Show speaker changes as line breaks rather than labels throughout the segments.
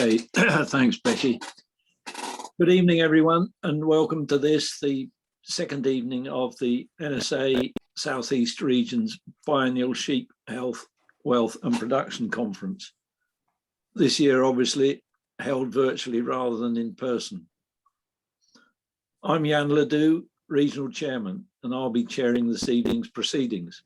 Okay, thanks, Becky. Good evening, everyone, and welcome to this, the second evening of the NSA Southeast Region's Biennial Sheep Health, Wealth and Production Conference. This year, obviously, held virtually rather than in person. I'm Jan Ledoux, Regional Chairman, and I'll be chairing this evening's proceedings.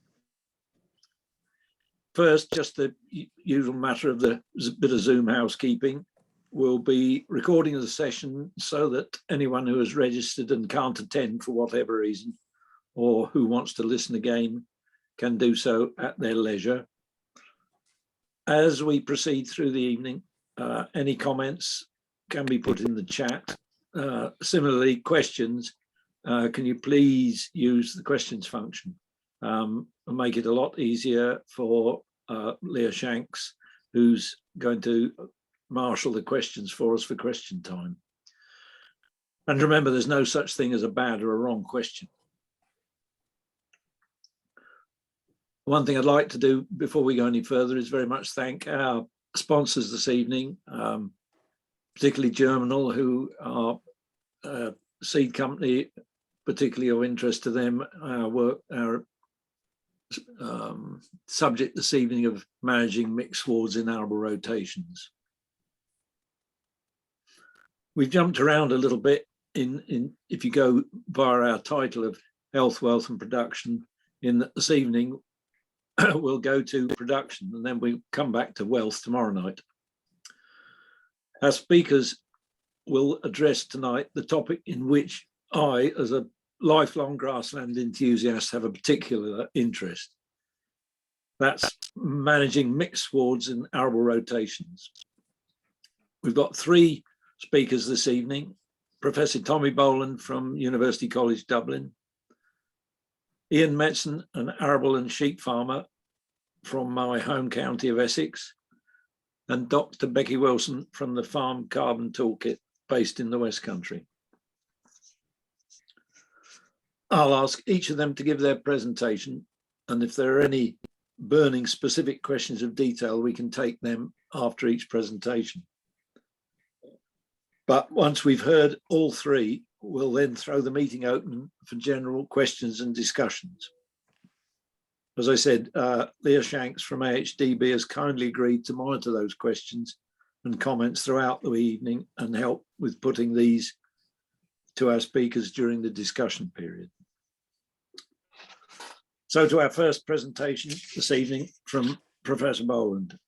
First, just the usual matter of the bit of Zoom housekeeping. We'll be recording the session so that anyone who has registered and can't attend for whatever reason, or who wants to listen again, can do so at their leisure. As we proceed through the evening, any comments can be put in the chat. Similarly, questions, can you please use the questions function and make it a lot easier for Leah Shanks, who's going to marshal the questions for us for question time. And remember, there's no such thing as a bad or a wrong question. One thing I'd like to do before we go any further is very much thank our sponsors this evening, particularly Germinal, who are a seed company, particularly of interest to them. Our subject this evening of managing mixed swards in arable rotations. We've jumped around a little bit if you go via our title of Health, Wealth and Production. This evening, we'll go to production and then we'll come back to wealth tomorrow night. Our speakers will address tonight the topic in which I, as a lifelong grassland enthusiast, have a particular interest. That's managing mixed swards in arable rotations. We've got three speakers this evening: Professor Tommy Boland from University College Dublin, Ian Metzen, an arable and sheep farmer from my home county of Essex, and Dr. Becky Wilson from the Farm Carbon Toolkit based in the West Country. I'll ask each of them to give their presentation, and if there are any burning specific questions of detail, we can take them after each presentation. But once we've heard all three, we'll then throw the meeting open for general questions and discussions. As I said, Leah Shanks from AHDB has kindly agreed to monitor those questions and comments throughout the evening and help with putting these to our speakers during the discussion period. So to our first presentation this evening from Professor Boland.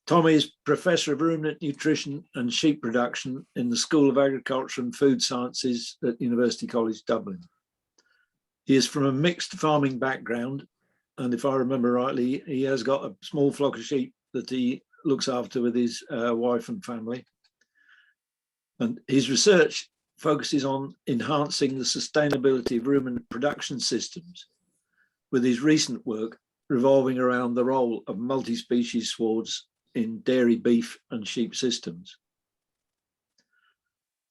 Tommy is Professor of Ruminant Nutrition and Sheep Production in the School of Agriculture and Food Sciences at University College Dublin. He is from a mixed farming background, and if I remember rightly, he has got a small flock of sheep that he looks after with his wife and family. And his research focuses on enhancing the sustainability of ruminant production systems, with his recent work revolving around the role of multi-species swards in dairy, beef and sheep systems.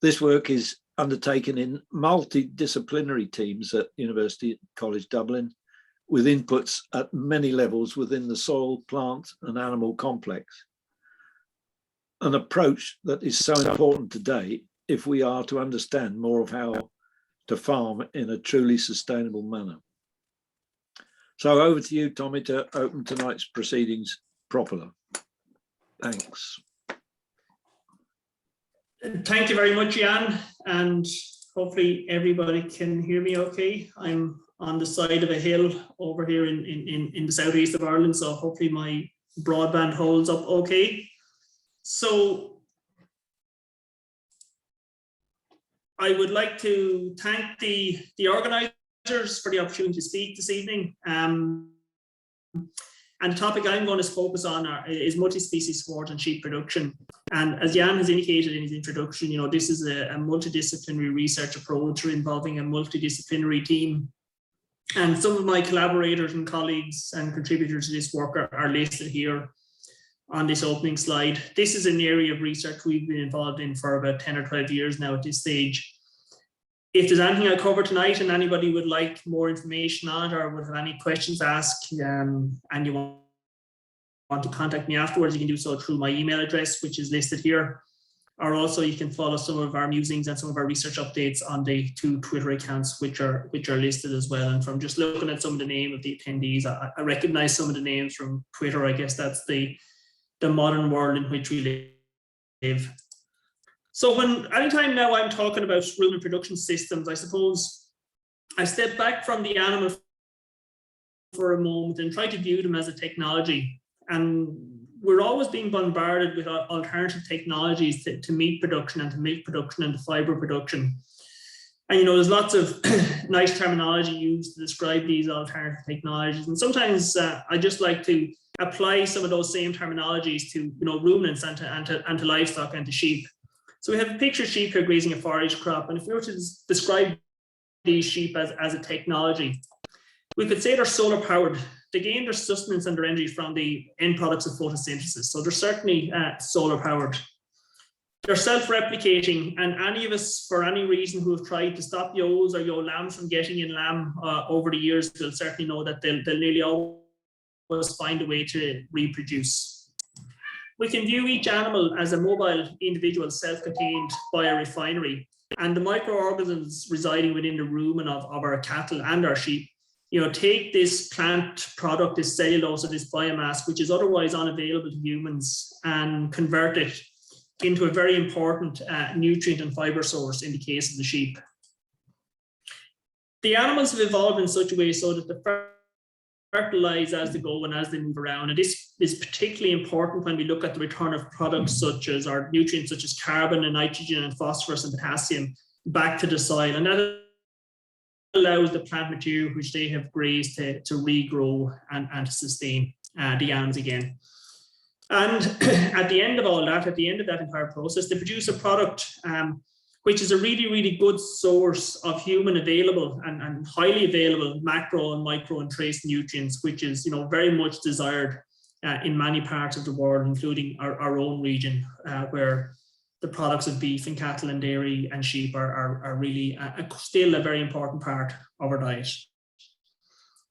This work is undertaken in multidisciplinary teams at University College Dublin, with inputs at many levels within the soil, plant and animal complex. An approach that is so important today if we are to understand more of how to farm in a truly sustainable manner. So over to you, Tommy, to open tonight's proceedings properly. Thanks.
Thank you very much, Jan, and hopefully everybody can hear me okay. I'm on the side of a hill over here in the southeast of Ireland, so hopefully my broadband holds up okay. So I would like to thank the organisers for the opportunity to speak this evening. And the topic I'm going to focus on is multi-species swards and sheep production. And as Jan has indicated in his introduction, you know, this is a multidisciplinary research approach involving a multidisciplinary team. And some of my collaborators and colleagues and contributors to this work are listed here on this opening slide. This is an area of research we've been involved in for about 10 or 12 years now at this stage. If there's anything I cover tonight and anybody would like more information on it or would have any questions asked and you want want to contact me afterwards, you can do so through my email address, which is listed here. Or also you can follow some of our musings and some of our research updates on the 2 Twitter accounts, which are listed as well. And from just looking at some of the name of the attendees, I recognize some of the names from Twitter. I guess that's the modern world in which we live. So anytime now I'm talking about ruminant production systems, I suppose I step back from the animal for a moment and try to view them as a technology. And we're always being bombarded with alternative technologies to meat production and to milk production and to fiber production. And, there's lots of nice terminology used to describe these alternative technologies. And sometimes I just like to apply some of those same terminologies to, ruminants and to livestock and to sheep. So we have a picture of sheep here grazing a forage crop. And if we were to describe these sheep as a technology, we could say they're solar powered. They gain their sustenance and their energy from the end products of photosynthesis. So they're certainly solar powered. They're self-replicating, and any of us, for any reason, who have tried to stop ewes or ewe lambs from getting in lamb over the years, will certainly know that they'll nearly always find a way to reproduce. We can view each animal as a mobile individual, self-contained biorefinery, and the microorganisms residing within the rumen of our cattle and our sheep take this plant product, this cellulose or this biomass, which is otherwise unavailable to humans, and convert it into a very important nutrient and fiber source in the case of the sheep. The animals have evolved in such a way so that they fertilize as they go and as they move around. And this is particularly important when we look at the return of products such as our nutrients, such as carbon and nitrogen and phosphorus and potassium back to the soil. And that allows the plant material which they have grazed to regrow and to sustain the animals again. And at the end of all that, at the end of that entire process, they produce a product which is a really, really good source of human available and highly available macro and micro and trace nutrients, which is very much desired in many parts of the world, including our own region, where the products of beef and cattle and dairy and sheep are really still a very important part of our diet.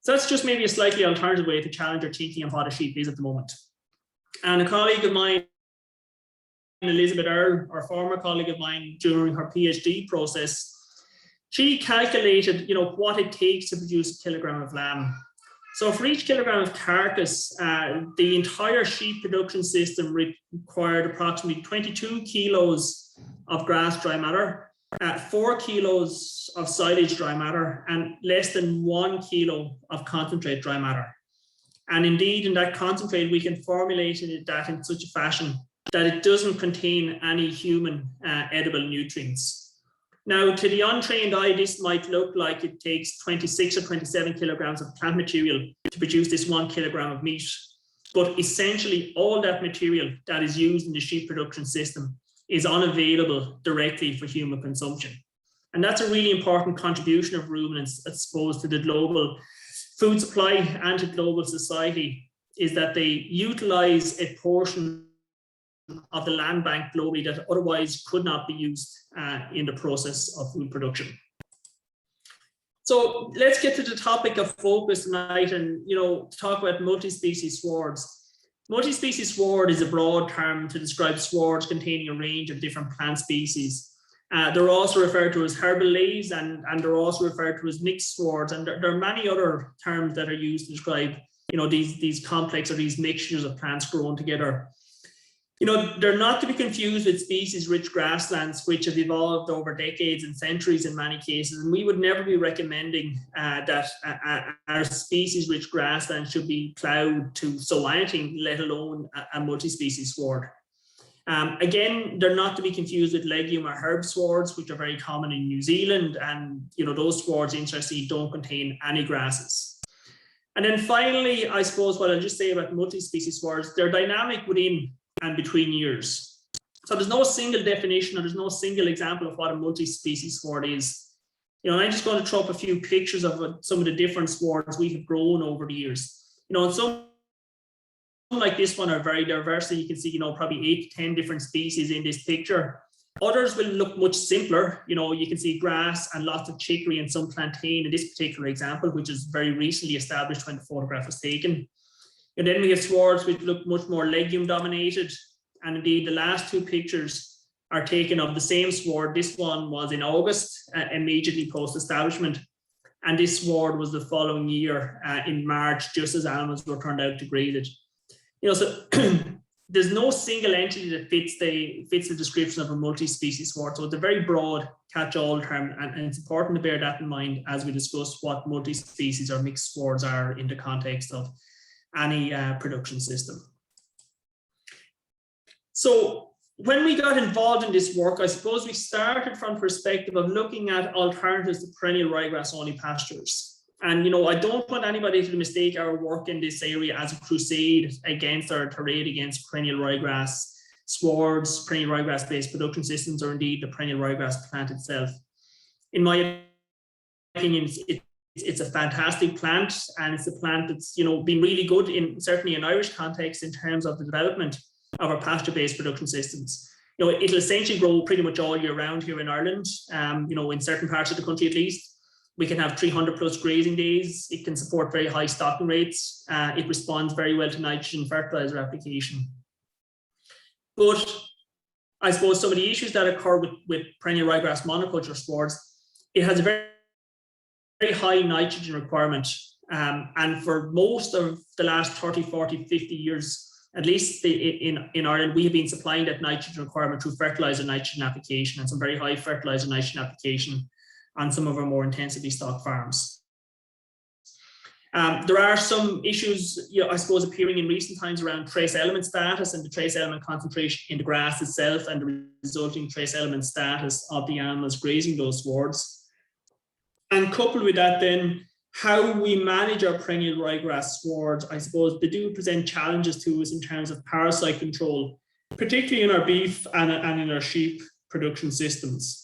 So that's just maybe a slightly alternative way to challenge our thinking on what a sheep is at the moment. And a colleague of mine, Elizabeth Earle, or former colleague of mine during her PhD process, she calculated what it takes to produce a kilogram of lamb. So for each kilogram of carcass, the entire sheep production system required approximately 22 kilos of grass dry matter, 4 kilos of silage dry matter, and less than 1 kilo of concentrate dry matter. And indeed, in that concentrate, we can formulate that in such a fashion that it doesn't contain any human edible nutrients. Now, to the untrained eye, this might look like it takes 26 or 27 kilograms of plant material to produce this 1 kilogram of meat. But essentially, all that material that is used in the sheep production system is unavailable directly for human consumption. And that's a really important contribution of ruminants, I suppose, to the global food supply and to global society, is that they utilize a portion of the land bank globally that otherwise could not be used in the process of food production. So let's get to the topic of focus tonight and talk about multi-species swards. Multi-species sward is a broad term to describe swards containing a range of different plant species. They're also referred to as herbal leaves, and they're also referred to as mixed swards, and there are many other terms that are used to describe these complex or these mixtures of plants grown together. They're not to be confused with species-rich grasslands, which have evolved over decades and centuries in many cases. And we would never be recommending that our species-rich grassland should be ploughed to sow anything, let alone a multi-species sward. Again, they're not to be confused with legume or herb swards, which are very common in New Zealand. And those swards, interestingly, don't contain any grasses. And then finally, I suppose what I'll just say about multi-species swards, they're dynamic within and between years. So there's no single definition or there's no single example of what a multi-species sward is. I'm just going to throw up a few pictures of some of the different swards we have grown over the years. And some like this one are very diverse. So you can see, probably 8 to 10 different species in this picture. Others will look much simpler. You can see grass and lots of chicory and some plantain in this particular example, which is very recently established when the photograph was taken. And then we have swards which look much more legume dominated. And indeed, the last two pictures are taken of the same sward. This one was in August, immediately post-establishment. And this sward was the following year in March, just as animals were turned out to graze it. You know, so there's no single entity that fits the description of a multi-species sward. So it's a very broad catch-all term, and it's important to bear that in mind as we discuss what multi-species or mixed swards are in the context of any production system. So when we got involved in this work, I suppose we started from the perspective of looking at alternatives to perennial ryegrass-only pastures. And, you know, I don't want anybody to mistake our work in this area as a crusade against or a tirade against perennial ryegrass swards, perennial ryegrass-based production systems, or indeed the perennial ryegrass plant itself. In my opinion, it's a fantastic plant, and it's a plant that's, you know, been really good in certainly in Irish context in terms of the development of our pasture-based production systems. You know, it'll essentially grow pretty much all year round here in Ireland. You know, in certain parts of the country at least. We can have 300+ grazing days. It can support very high stocking rates. It responds very well to nitrogen fertilizer application. But I suppose some of the issues that occur with perennial ryegrass monoculture swards, it has a very, very high nitrogen requirement. And for most of the last 30, 40, 50 years, at least in Ireland, we have been supplying that nitrogen requirement through fertilizer nitrogen application and some very high fertilizer nitrogen application on some of our more intensively stocked farms. There are some issues, you know, I suppose, appearing in recent times around trace element status and the trace element concentration in the grass itself and the resulting trace element status of the animals grazing those swards. And coupled with that then, how we manage our perennial ryegrass swards, I suppose they do present challenges to us in terms of parasite control, particularly in our beef and in our sheep production systems.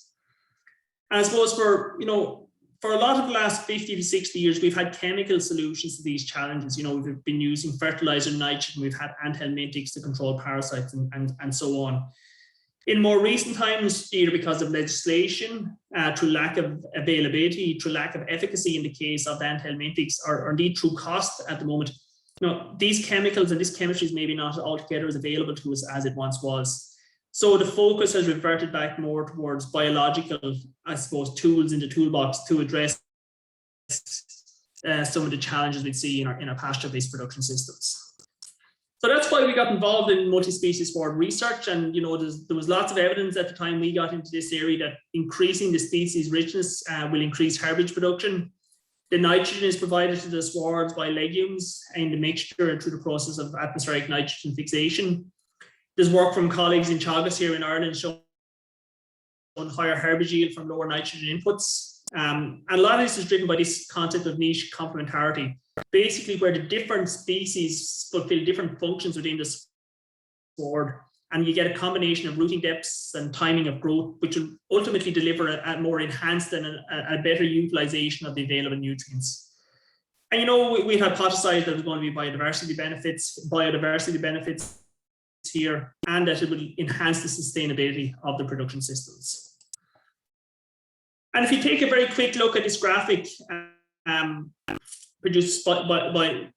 And I suppose for a lot of the last 50 to 60 years, we've had chemical solutions to these challenges. You know, we've been using fertilizer, nitrogen, we've had anthelmintics to control parasites and so on. In more recent times, either because of legislation, through lack of availability, through lack of efficacy in the case of anthelmintics, or indeed through cost at the moment, you know, these chemicals and this chemistry is maybe not altogether as available to us as it once was. So the focus has reverted back more towards biological, I suppose, tools in the toolbox to address some of the challenges we see in our pasture-based production systems. So that's why we got involved in multi-species sward research. And, you know, there was lots of evidence at the time we got into this area that increasing the species richness will increase herbage production. The nitrogen is provided to the swards by legumes in the mixture through the process of atmospheric nitrogen fixation. There's work from colleagues in Teagasc here in Ireland showing higher herbage yield from lower nitrogen inputs. And a lot of this is driven by this concept of niche complementarity, basically where the different species fulfill different functions within the sward, and you get a combination of rooting depths and timing of growth, which will ultimately deliver a more enhanced and a better utilization of the available nutrients. And, you know, we hypothesized that there's going to be biodiversity benefits here, and that it will enhance the sustainability of the production systems. And if you take a very quick look at this graphic produced by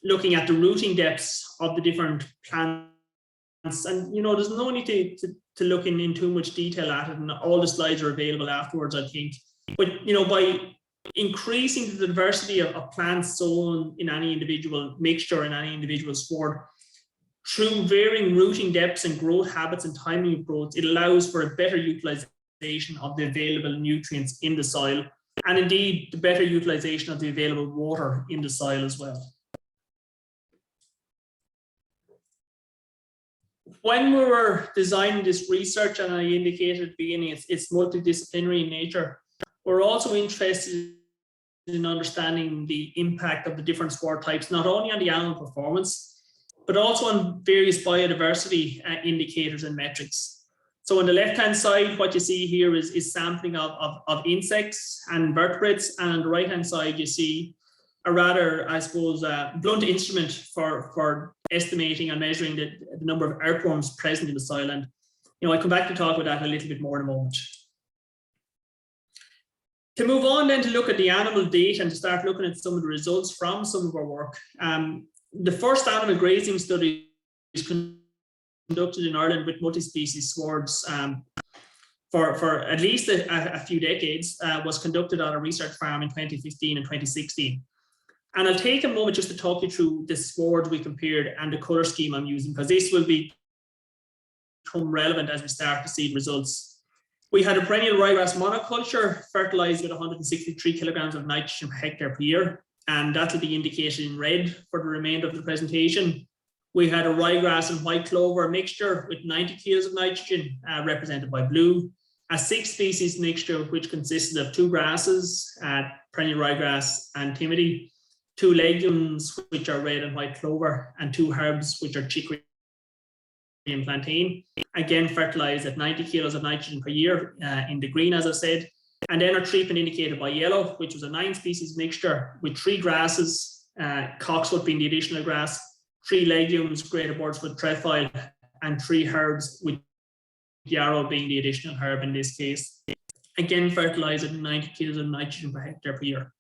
looking at the rooting depths of the different plants, and, you know, there's no need to look in too much detail at it, and all the slides are available afterwards, I think. But, you know, by increasing the diversity of plants sown in any individual mixture, in any individual sward, through varying rooting depths and growth habits and timing of growth, it allows for a better utilization of the available nutrients in the soil, and indeed the better utilization of the available water in the soil as well. When we were designing this research, and I indicated at the beginning, it's multidisciplinary in nature, we're also interested in understanding the impact of the different sward types, not only on the animal performance, but also on various biodiversity indicators and metrics. So on the left-hand side, what you see here is sampling of insects and vertebrates, and on the right-hand side, you see a rather, I suppose, blunt instrument for estimating and measuring the number of earthworms present in the soil. And, you know, I'll come back to talk about that a little bit more in a moment. To move on then to look at the animal data and to start looking at some of the results from some of our work, The first animal grazing study is conducted in Ireland with multi-species swards for at least a few decades, was conducted on a research farm in 2015 and 2016. And I'll take a moment just to talk you through the swards we compared and the colour scheme I'm using, because this will become relevant as we start to see results. We had a perennial ryegrass monoculture fertilised with 163 kilograms of nitrogen per hectare per year, and that will be indicated in red for the remainder of the presentation. We had a ryegrass and white clover mixture with 90 kilos of nitrogen, represented by blue. A 6-species mixture which consisted of 2 grasses, perennial ryegrass and timothy, 2 legumes which are red and white clover, and 2 herbs which are chicory and plantain, again fertilized at 90 kilos of nitrogen per year in the green, as I said. And then our treatment indicated by yellow, which was a 9-species mixture with 3 grasses, Cox Foot being the additional grass, 3 legumes, greater birdsfoot trefoil, and 3 herbs, with yarrow being the additional herb in this case. Again, fertilized at 90 kilos of nitrogen per hectare per year.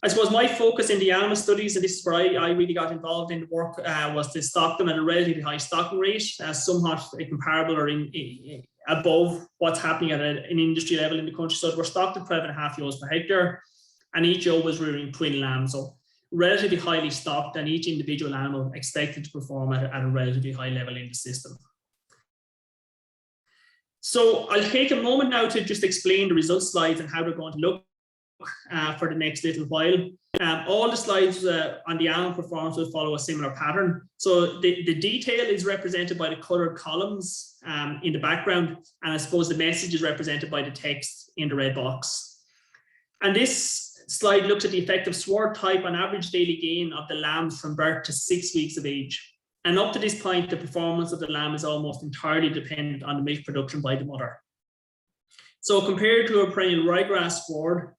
I suppose my focus in the animal studies, and this is where I really got involved in the work, was to stock them at a relatively high stocking rate, somewhat comparable or above what's happening at an industry level in the country. So we're stocked at 12.5 ewes per hectare, and each ewe was rearing twin lambs. So relatively highly stocked, and each individual animal expected to perform at a relatively high level in the system. So I'll take a moment now to just explain the results slides and how they're going to look for the next little while. All the slides on the animal performance will follow a similar pattern. So the detail is represented by the coloured columns in the background, and I suppose the message is represented by the text in the red box. And this slide looks at the effect of sward type on average daily gain of the lambs from birth to 6 weeks of age. And up to this point, the performance of the lamb is almost entirely dependent on the milk production by the mother. So compared to a perennial ryegrass sward,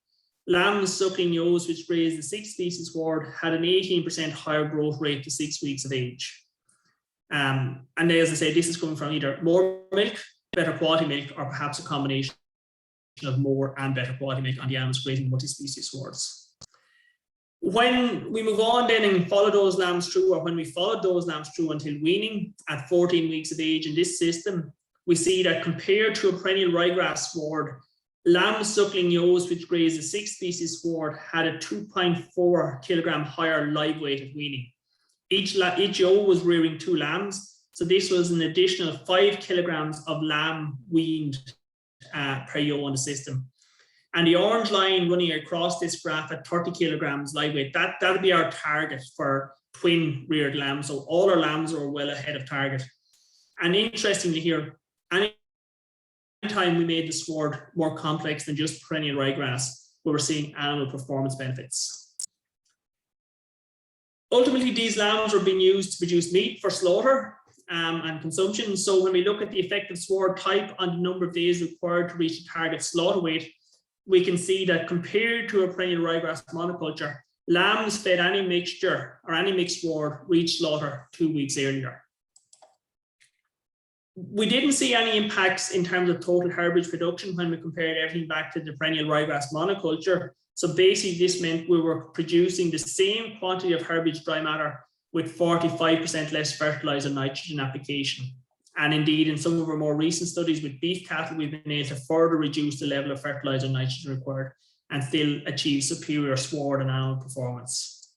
lambs suckling ewes which grazed the 6-species sward had an 18% higher growth rate to 6 weeks of age. And as I say, this is coming from either more milk, better quality milk, or perhaps a combination of more and better quality milk on the animals grazing multi-species swards. When we move on then and follow those lambs through, or when we followed those lambs through until weaning at 14 weeks of age in this system, we see that compared to a perennial ryegrass sward, lambs suckling ewes which grazed a 6-species sward had a 2.4 kilogram higher live weight at weaning. Each ewe was rearing 2 lambs, so this was an additional 5 kilograms of lamb weaned per ewe on the system. And the orange line running across this graph at 30 kilograms live weight, that'll be our target for twin reared lambs. So all our lambs are well ahead of target. And interestingly here, anytime we made the sward more complex than just perennial ryegrass, we were seeing animal performance benefits. Ultimately, these lambs were being used to produce meat for slaughter and consumption. So when we look at the effect of sward type on the number of days required to reach the target slaughter weight, we can see that compared to a perennial ryegrass monoculture, lambs fed any mixture or any mixed sward reached slaughter 2 weeks earlier. We didn't see any impacts in terms of total herbage production when we compared everything back to the perennial ryegrass monoculture. So basically this meant we were producing the same quantity of herbage dry matter with 45% less fertilizer nitrogen application. And indeed, in some of our more recent studies with beef cattle, we've been able to further reduce the level of fertilizer nitrogen required and still achieve superior sward and animal performance.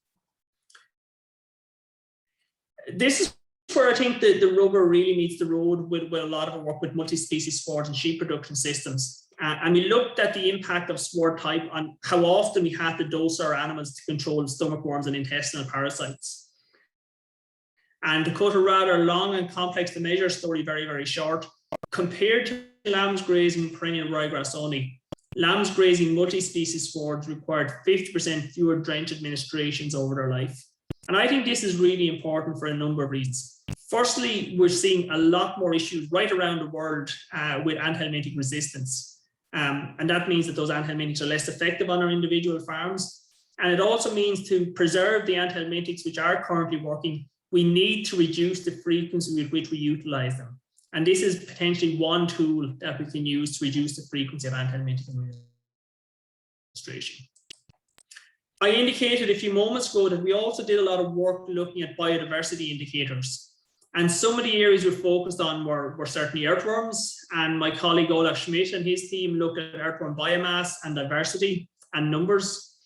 This is where I think the rubber really meets the road with a lot of our work with multi-species swards and sheep production systems. And we looked at the impact of sward type on how often we had to dose our animals to control stomach worms and intestinal parasites. And to cut a rather long and complex to measure story very, very short, compared to lambs grazing perennial ryegrass only, lambs grazing multi-species swards required 50% fewer drench administrations over their life. And I think this is really important for a number of reasons. Firstly, we're seeing a lot more issues right around the world with anthelmintic resistance. And that means that those anthelmintics are less effective on our individual farms. And it also means to preserve the anthelmintics which are currently working, we need to reduce the frequency with which we utilize them. And this is potentially one tool that we can use to reduce the frequency of anthelmintic administration. I indicated a few moments ago that we also did a lot of work looking at biodiversity indicators. And some of the areas we focused on were certainly earthworms. And my colleague Olaf Schmidt and his team looked at earthworm biomass and diversity and numbers.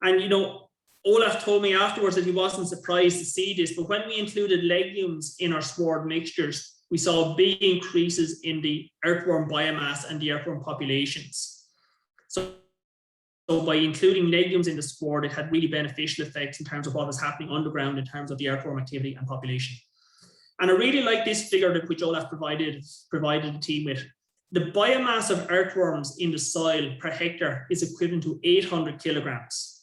And, you know, Olaf told me afterwards that he wasn't surprised to see this, but when we included legumes in our sward mixtures, we saw big increases in the earthworm biomass and the earthworm populations. So by including legumes in the sward, it had really beneficial effects in terms of what was happening underground in terms of the earthworm activity and population. And I really like this figure that which Olaf provided the team with. The biomass of earthworms in the soil per hectare is equivalent to 800 kilograms.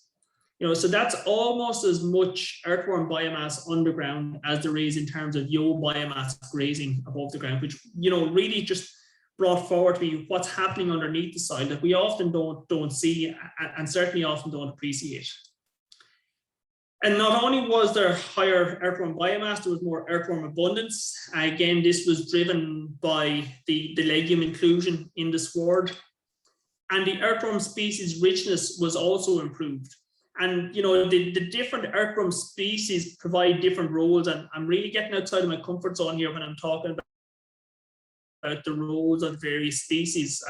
You know, so that's almost as much earthworm biomass underground as there is in terms of yo biomass grazing above the ground, which, you know, really just brought forward to me what's happening underneath the soil that we often don't see and certainly often don't appreciate. And not only was there higher earthworm biomass, there was more earthworm abundance. Again, this was driven by the legume inclusion in the sward. And the earthworm species richness was also improved. And, you know, the different earthworm species provide different roles. And I'm really getting outside of my comfort zone here when I'm talking about the roles of various species.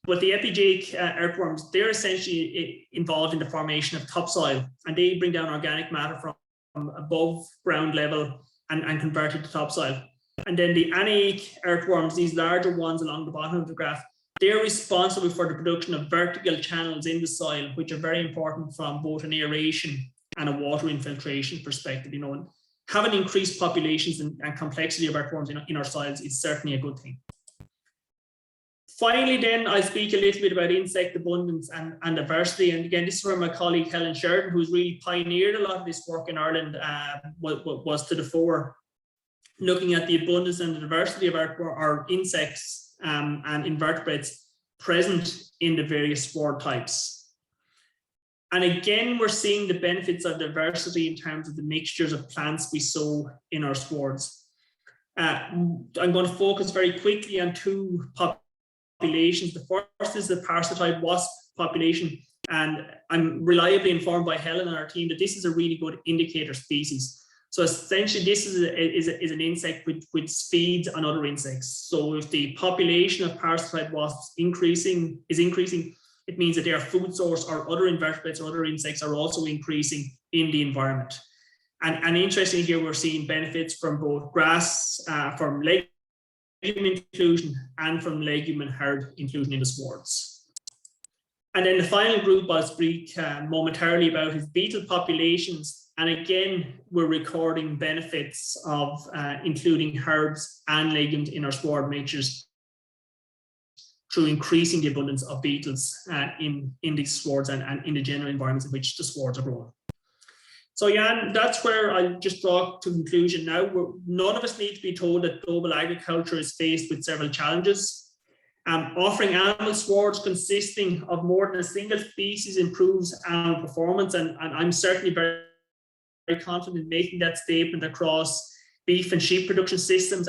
But the epigeic earthworms, they're essentially involved in the formation of topsoil, and they bring down organic matter from above ground level and convert it to topsoil. And then the anaic earthworms, these larger ones along the bottom of the graph, they're responsible for the production of vertical channels in the soil, which are very important from both an aeration and a water infiltration perspective. You know, and having increased populations and complexity of earthworms in our soils is certainly a good thing. Finally, then I'll speak a little bit about insect abundance and diversity. And again, this is where my colleague Helen Sheridan, who's really pioneered a lot of this work in Ireland, was to the fore, looking at the abundance and the diversity of our insects and invertebrates present in the various sward types. And again, we're seeing the benefits of diversity in terms of the mixtures of plants we sow in our swards. I'm going to focus very quickly on two populations. The first is the parasitoid wasp population, and I'm reliably informed by Helen and our team that this is a really good indicator species. So essentially, this is an insect which feeds on other insects. So if the population of parasitoid wasps is increasing, it means that their food source or other invertebrates or other insects are also increasing in the environment. And interestingly here, we're seeing benefits from both grass, from legume inclusion, and from legume and herb inclusion in the swards. And then the final group I'll speak momentarily about is beetle populations. And again, we're recording benefits of including herbs and legumes in our sward mixtures through increasing the abundance of beetles in these swards and in the general environments in which the swards are grown. So Jan, that's where I just draw to conclusion now. None of us need to be told that global agriculture is faced with several challenges. Offering animal swards consisting of more than a single species improves animal performance, and I'm certainly very confident in making that statement across beef and sheep production systems,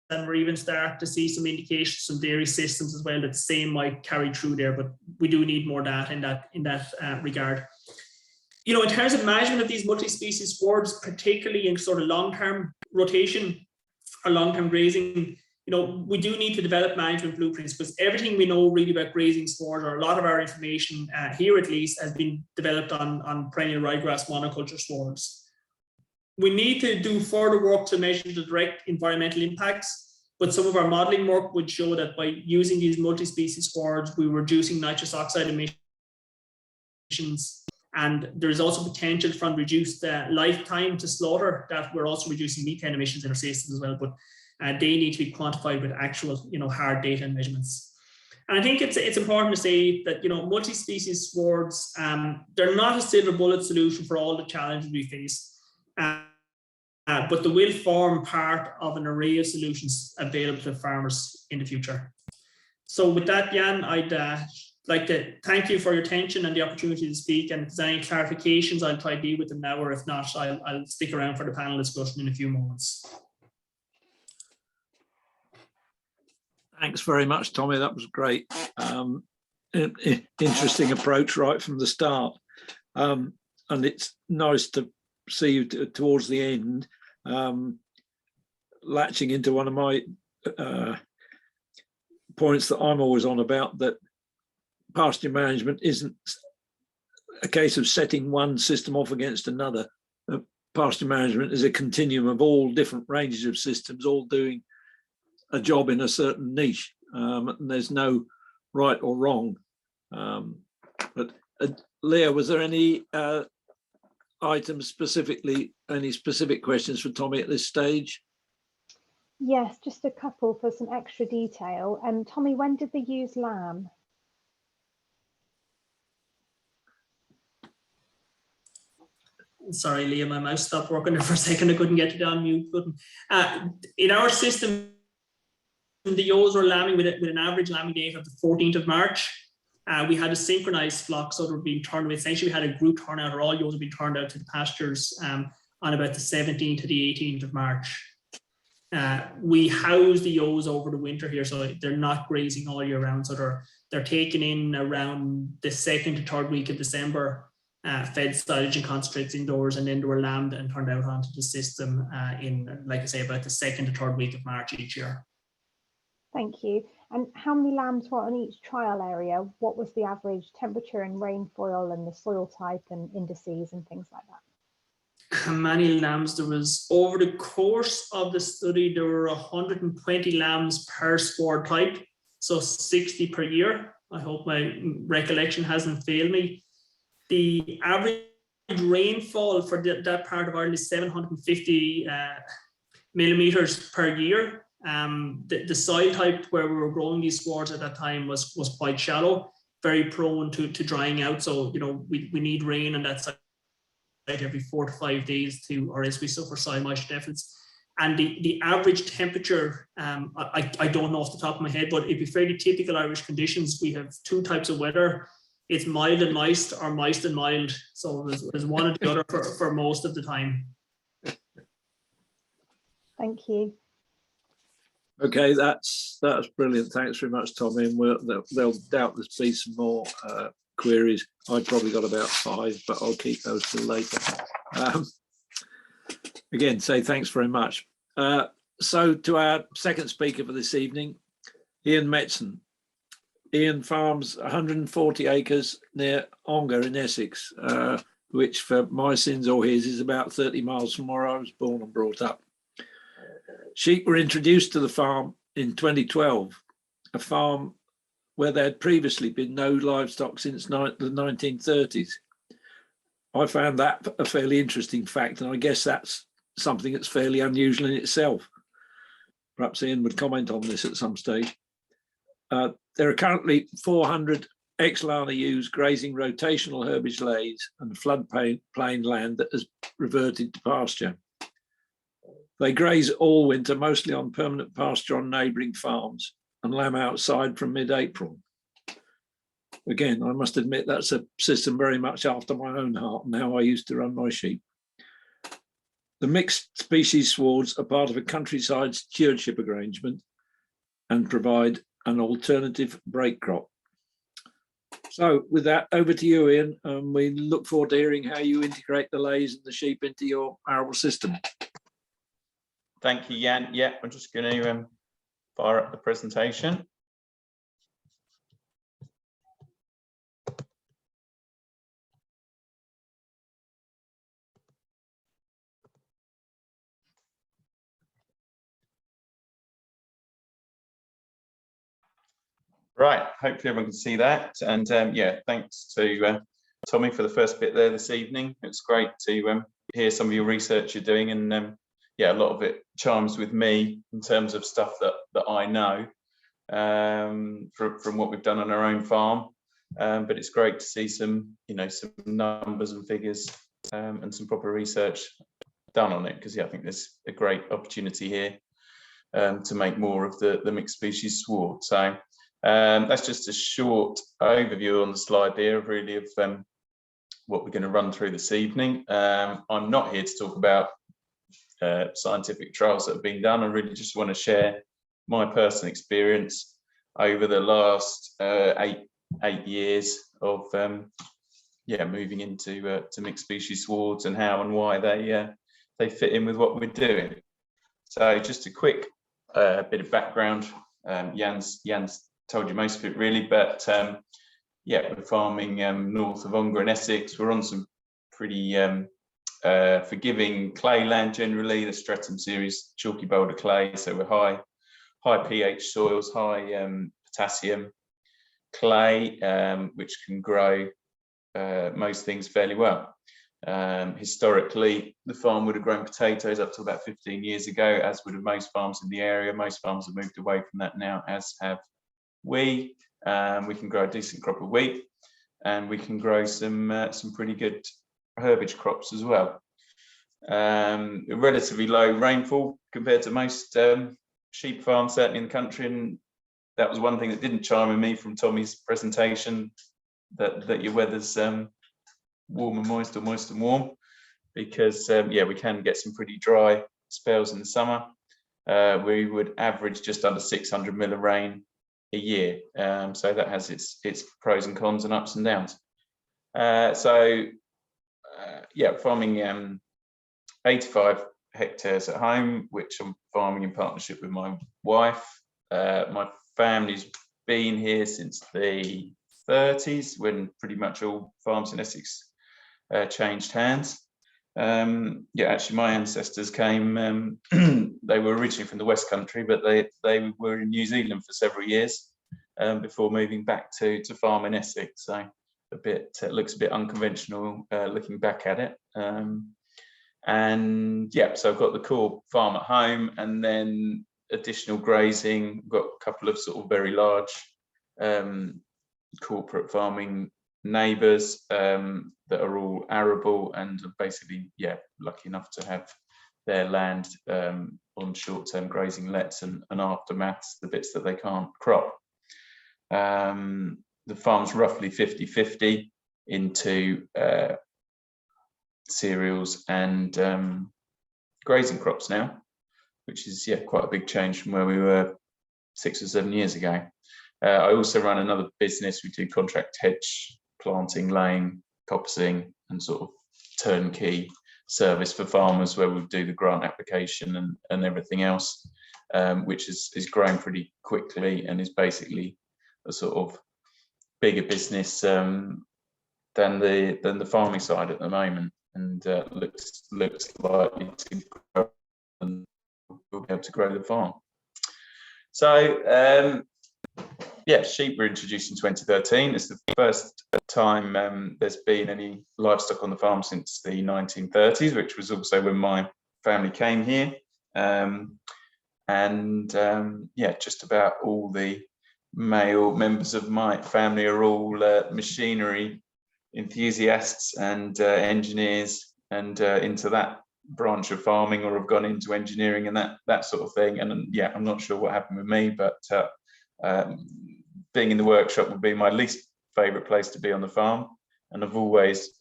and we're even starting to see some indications from dairy systems as well that the same might carry through there, but we do need more data in that regard. You know, in terms of management of these multi-species swards, particularly in sort of long-term rotation or long-term grazing, you know, we do need to develop management blueprints, because everything we know really about grazing swards, or a lot of our information here at least, has been developed on perennial ryegrass monoculture swards. We need to do further work to measure the direct environmental impacts, but some of our modeling work would show that by using these multi-species swards, we were reducing nitrous oxide emissions. And there's also potential from reduced lifetime to slaughter that we're also reducing methane emissions in our systems as well, but they need to be quantified with actual, you know, hard data and measurements. And I think it's important to say that, you know, multi-species swards, they're not a silver bullet solution for all the challenges we face, but they will form part of an array of solutions available to farmers in the future. So with that, Jan, I'd like to thank you for your attention and the opportunity to speak. And if there's any clarifications, I'll try to deal with them now, or if not, I'll stick around for the panel discussion in a few moments.
Thanks very much, Tommy. That was great. Interesting approach right from the start. and it's nice to see you towards the end, latching into one of my points that I'm always on about, that pasture management isn't a case of setting one system off against another. Pasture management is a continuum of all different ranges of systems, all doing a job in a certain niche, and there's no right or wrong. But Leah, was there any items specifically, any specific questions for Tommy at this stage?
Yes, just a couple for some extra detail. Tommy, when did they use lamb?
Sorry, Leah, my mouse stopped working there for a second. I couldn't get to the unmute button. In our system, the ewes were lambing with an average lambing date of the 14th of March. We had a synchronized flock, so they were being turned away. Essentially, we had a group turnout, or all ewes were being turned out to the pastures on about the 17th to the 18th of March. We house the ewes over the winter here, so they're not grazing all year round. So they're taken in around the 2nd to 3rd week of December, fed silage and concentrates indoors, and then they were lambed and turned out onto the system in, like I say, about the 2nd to 3rd week of March each year.
Thank you. And how many lambs were on each trial area? What was the average temperature and rainfall and the soil type and indices and things like that?
How many lambs? There was, over the course of the study, there were 120 lambs per sward type, so 60 per year. I hope my recollection hasn't failed me. The average rainfall for that part of Ireland is 750 millimeters per year. The soil type where we were growing these swards at that time was quite shallow, very prone to drying out. So, you know, we need rain on that site every 4 to 5 days or else we suffer soil moisture deficits. And the average temperature, I don't know off the top of my head, but it'd be fairly typical Irish conditions. We have two types of weather. It's mild and moist, or moist and mild. So there's one or the other for most of the time.
Thank you.
Okay, that's brilliant. Thanks very much, Tommy. And there'll doubtless be some more queries. I've probably got about 5, but I'll keep those till later. Again, say thanks very much. So to our second speaker for this evening, Ian Metson. Ian farms 140 acres near Ongar in Essex, which for my sins or his is about 30 miles from where I was born and brought up. Sheep were introduced to the farm in 2012, a farm where there had previously been no livestock since the 1930s. I found that a fairly interesting fact, and I guess that's something that's fairly unusual in itself. Perhaps Ian would comment on this at some stage. There are currently 400 ex-Lana ewes grazing rotational herbage lays and floodplain land that has reverted to pasture. They graze all winter, mostly on permanent pasture on neighbouring farms, and lamb outside from mid-April. Again, I must admit that's a system very much after my own heart and how I used to run my sheep. The mixed species swards are part of a countryside stewardship arrangement and provide an alternative break crop. So with that, over to you, Ian. We look forward to hearing how you integrate the lays and the sheep into your arable system.
Thank you, Jan. Yeah, I'm just going to fire up the presentation. Right, hopefully everyone can see that. And yeah, thanks to Tommy for the first bit there this evening. It's great to hear some of your research you're doing, and yeah, a lot of it chimes with me in terms of stuff that I know from what we've done on our own farm. But it's great to see some, you know, some numbers and figures and some proper research done on it, because yeah, I think there's a great opportunity here to make more of the mixed species sward. So that's just a short overview on the slide there, really, of what we're going to run through this evening. I'm not here to talk about scientific trials that have been done. I really just want to share my personal experience over the last eight years of yeah, moving into to mixed species swards and how and why they fit in with what we're doing. So just a quick bit of background. Jan's told you most of it really, but yeah, we're farming north of Ongar in Essex. We're on some pretty forgiving clay land generally, the Streatham series chalky boulder clay. So we're high pH soils, high potassium clay, which can grow most things fairly well. Historically, the farm would have grown potatoes up to about 15 years ago, as would have most farms in the area. Most farms have moved away from that now, as have we. We can grow a decent crop of wheat, and we can grow some pretty good herbage crops as well. Relatively low rainfall compared to most sheep farms, certainly in the country, and that was one thing that didn't chime with me from Tommy's presentation, that your weather's warm and moist, or moist and warm, because yeah, we can get some pretty dry spells in the summer. We would average just under 600 mil of rain a year, so that has its pros and cons and ups and downs. Yeah, farming 85 hectares at home, which I'm farming in partnership with my wife. My family's been here since the 30s, when pretty much all farms in Essex changed hands. Yeah, actually my ancestors came, they were originally from the West Country, but they were in New Zealand for several years before moving back to farm in Essex. So it looks a bit unconventional looking back at it. And yeah, so I've got the core farm at home, and then additional grazing. I've got a couple of sort of very large corporate farming neighbours that are all arable, and basically, yeah, lucky enough to have their land on short-term grazing lets and aftermaths, the bits that they can't crop. The farm's roughly 50-50 into cereals and grazing crops now, which is, yeah, quite a big change from where we were 6 or 7 years ago. I also run another business. We do contract hedge planting, laying, coppicing, and sort of turnkey service for farmers, where we'll do the grant application and everything else, which is growing pretty quickly and is basically a sort of bigger business than the farming side at the moment, and looks likely to grow, and we'll be able to grow the farm. So yeah, sheep were introduced in 2013. It's the first time there's been any livestock on the farm since the 1930s, which was also when my family came here. Yeah, just about all the male members of my family are all machinery enthusiasts and engineers, and into that branch of farming, or have gone into engineering and that sort of thing. And yeah, I'm not sure what happened with me, but being in the workshop would be my least favorite place to be on the farm. And I've always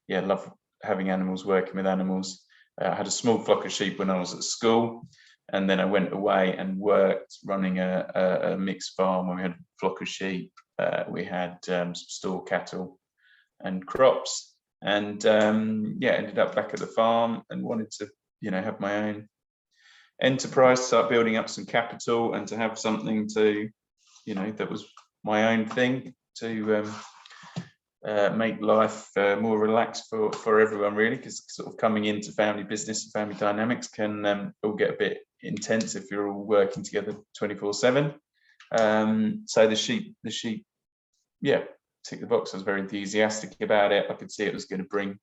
yeah, love having animals, working with animals. I had a small flock of sheep when I was at school, and then I went away and worked running a mixed farm where we had a flock of sheep, we had some store cattle and crops, and yeah, ended up back at the farm and wanted to, you know, have my own enterprise, start building up some capital, and to have something to, you know, that was my own thing to make life more relaxed for everyone, really, because sort of coming into family business and family dynamics can all get a bit intense if you're all working together 24/7. So the sheep, yeah, tick the box. I was very enthusiastic about it. I could see it was going to bring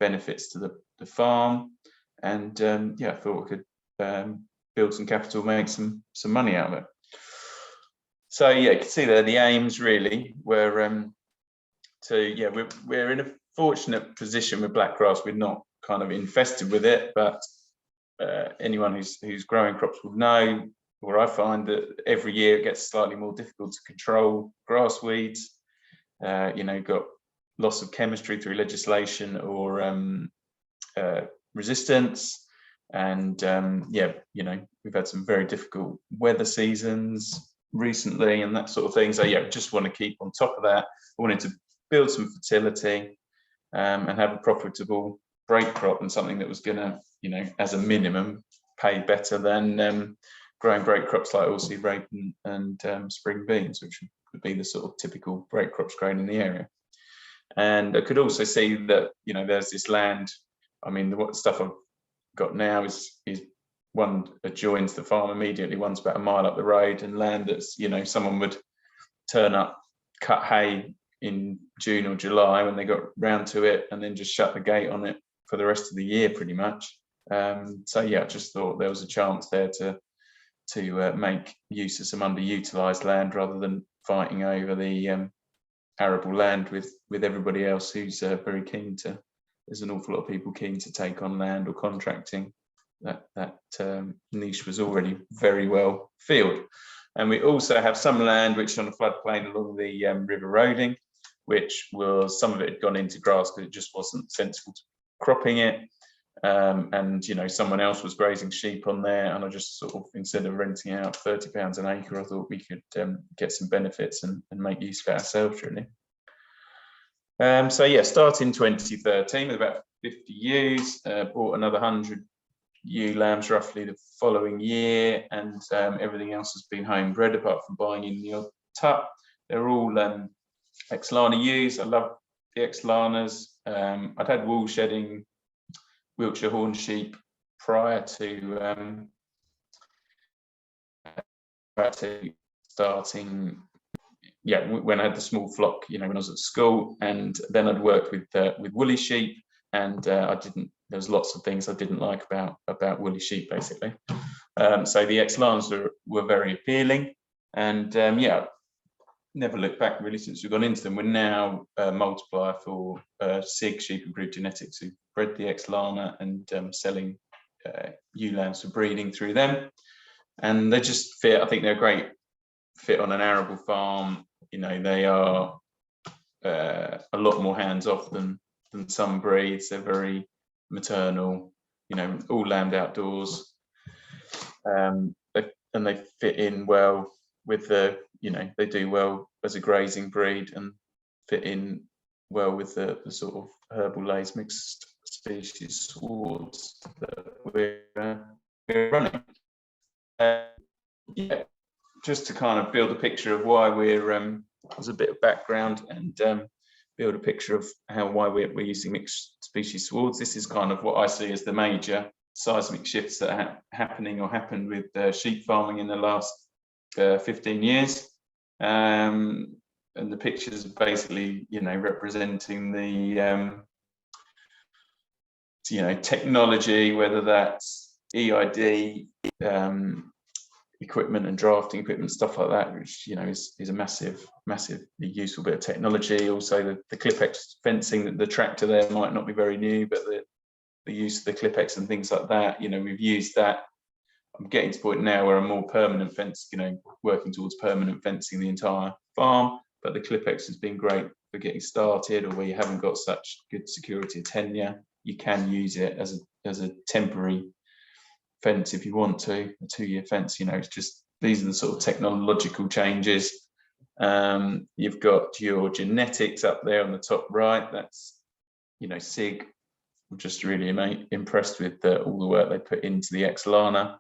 benefits to the farm, and yeah, I thought I could build some capital, make some money out of it. So yeah, you can see there the aims really were yeah, we're in a fortunate position with blackgrass. We're not kind of infested with it, but anyone who's growing crops will know, or I find that every year it gets slightly more difficult to control grass weeds. You know, got loss of chemistry through legislation or resistance, and yeah, you know, we've had some very difficult weather seasons recently and that sort of thing. So yeah, just want to keep on top of that. I wanted to build some fertility, and have a profitable break crop, and something that was going to, you know, as a minimum, pay better than growing break crops like oilseed rape and spring beans, which would be the sort of typical break crops grown in the area. And I could also see that, you know, there's this land. I mean, what stuff I've got now is one adjoins the farm immediately, one's about a mile up the road, and land that's, you know, someone would turn up, cut hay in June or July when they got round to it, and then just shut the gate on it for the rest of the year pretty much. So yeah, I just thought there was a chance there to make use of some underutilized land rather than fighting over the arable land with everybody else who's very keen to. There's an awful lot of people keen to take on land or contracting. That niche was already very well filled. And we also have some land which is on a floodplain along the River Roding, which was, some of it had gone into grass because it just wasn't sensible to cropping it. And, you know, someone else was grazing sheep on there, and I just sort of, instead of renting out £30 an acre, I thought we could get some benefits and make use of it ourselves, really. So yeah, starting 2013 with about 50 ewes, bought another 100 ewe lambs roughly the following year, and everything else has been homebred apart from buying in the odd tut. They're all ex-Lana ewes. I love the ex-Lanas. I'd had wool shedding Wiltshire horn sheep prior to starting, yeah, when I had the small flock, you know, when I was at school, and then I'd worked with woolly sheep, and I didn't. There was lots of things I didn't like about woolly sheep, basically. So the ex-Lanas were very appealing, and yeah, never looked back really since we've gone into them. We're now multiplier for SIG sheep improved genetics, who bred the ex-Lana and selling ewe lambs for breeding through them, and they just fit. I think they're a great fit on an arable farm. You know, they are a lot more hands-off than some breeds. They're very maternal, you know, all lambed outdoors, and they fit in well with the, you know, they do well as a grazing breed and fit in well with the sort of herbal lays mixed species swards that we're running. Yeah, just to kind of build a picture of why we're as a bit of background, and build a picture of why we're using mixed species swards. This is kind of what I see as the major seismic shifts that are happening or happened with sheep farming in the last 15 years. And the pictures are basically, you know, representing the you know, technology, whether that's EID equipment and drafting equipment, stuff like that, which, you know, is a massively useful bit of technology. Also the Clipex fencing, that the tractor there might not be very new, but the use of the Clipex and things like that, you know, we've used that. I'm getting to the point now where I'm more permanent fence, you know, working towards permanent fencing the entire farm, but the Clipex has been great for getting started, or where you haven't got such good security of tenure, you can use it as a temporary fence if you want to, a 2-year fence. You know, it's just, these are the sort of technological changes. You've got your genetics up there on the top right. That's, you know, SIG. I'm just really impressed with all the work they put into the ex-Lana,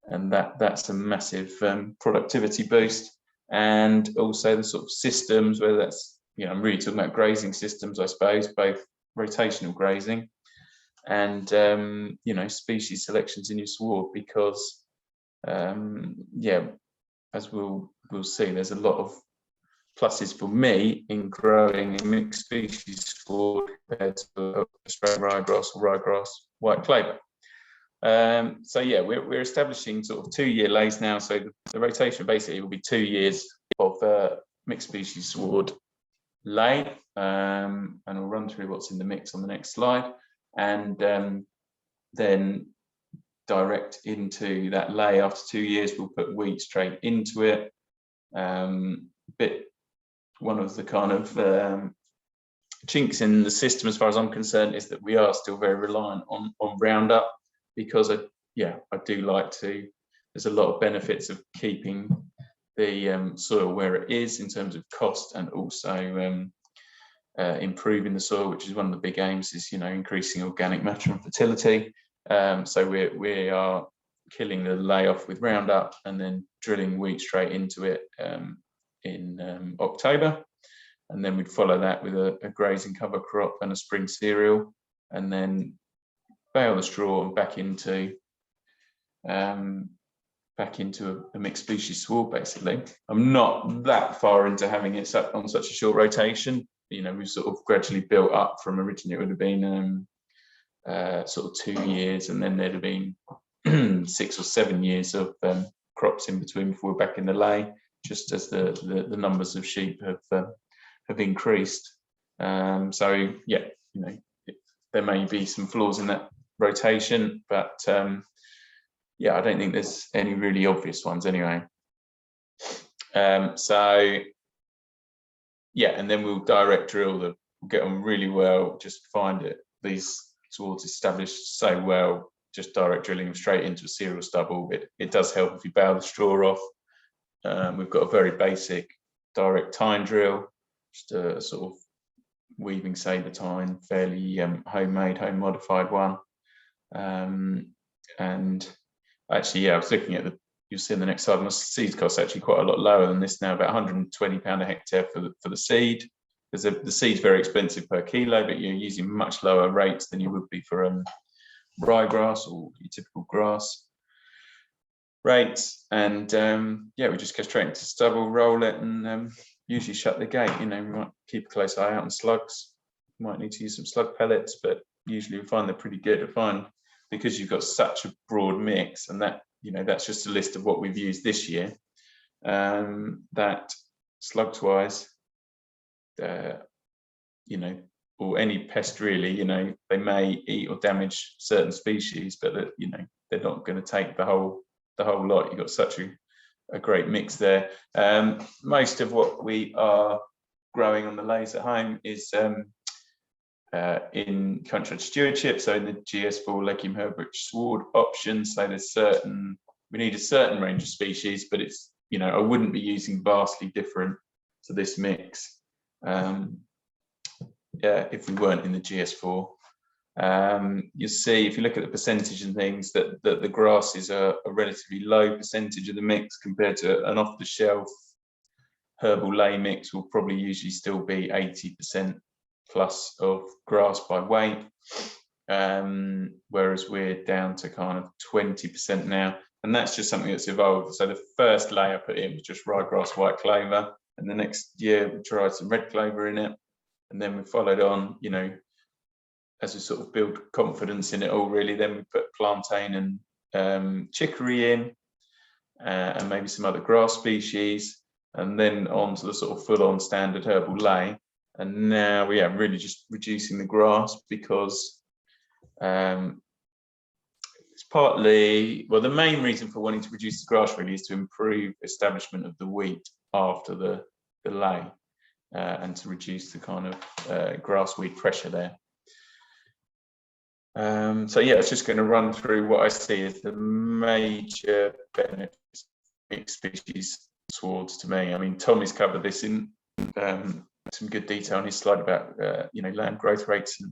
and that's a massive productivity boost. And also the sort of systems, whether that's, you know, I'm really talking about grazing systems, I suppose, both rotational grazing and you know, species selections in your sward, because yeah, as we'll see, there's a lot of pluses for me in growing a mixed species sward compared to Australian ryegrass or ryegrass white clover. So yeah, we're establishing sort of 2-year lays now. So the rotation basically will be 2 years of mixed species sward lay, and we'll run through what's in the mix on the next slide, and then direct into that lay. After 2 years, we'll put wheat straight into it. One of the kind of chinks in the system, as far as I'm concerned, is that we are still very reliant on Roundup, because I do like to. There's a lot of benefits of keeping the soil where it is in terms of cost, and also improving the soil, which is one of the big aims, is, you know, increasing organic matter and fertility. So we are killing the layoff with Roundup and then drilling wheat straight into it in October, and then we'd follow that with a grazing cover crop and a spring cereal, and then bale the straw and back into a mixed species sward. Basically, I'm not that far into having it on such a short rotation. You know, we've sort of gradually built up from originally it would have been sort of 2 years, and then there'd have been 6 or 7 years of crops in between before we're back in the lay, just as the numbers of sheep have increased. So yeah, you know, there may be some flaws in that rotation, but yeah, I don't think there's any really obvious ones anyway. So yeah, and then we'll direct drill we'll get on really well, just find it, these swards established so well, just direct drilling them straight into a cereal stubble. It does help if you bale the straw off. We've got a very basic direct tine drill, just a sort of weaving saber tine, fairly homemade, home modified one. And actually, yeah, I was looking at you'll see in the next slide, my seed cost actually quite a lot lower than this now, about £120 a hectare for the seed, because the seed's very expensive per kilo, but you're using much lower rates than you would be for ryegrass or your typical grass rates. And yeah, we just go straight into stubble, roll it, and usually shut the gate. You know, we might keep a close eye out on slugs. Might need to use some slug pellets, but usually we find they're pretty good. I find, because you've got such a broad mix, and that, you know, that's just a list of what we've used this year, that slugs wise, you know, or any pest really, you know, they may eat or damage certain species, but that, you know, they're not going to take the whole lot. You've got such a great mix there. Most of what we are growing on the lays at home is in country stewardship, so in the GS4 legume herb rich sward option. So we need a certain range of species, but it's, you know, I wouldn't be using vastly different to this mix if we weren't in the GS4. You'll see, if you look at the percentage and things, that the grasses are a relatively low percentage of the mix compared to an off-the-shelf herbal lay mix. Will probably usually still be 80% plus of grass by weight, whereas we're down to kind of 20% now, and that's just something that's evolved. So the first lay I put in was just ryegrass, white clover, and the next year we tried some red clover in it, and then we followed on, you know, as we sort of build confidence in it all, really, then we put plantain and chicory in, and maybe some other grass species, and then on to the sort of full-on standard herbal lay. And now we are really just reducing the grass, because it's partly, well, the main reason for wanting to reduce the grass really is to improve establishment of the wheat after the lay, and to reduce the kind of grass weed pressure there. So yeah, it's just going to run through what I see as the major benefits of mixed species swards to me. I mean, Tommy's covered this in some good detail on his slide about you know, land growth rates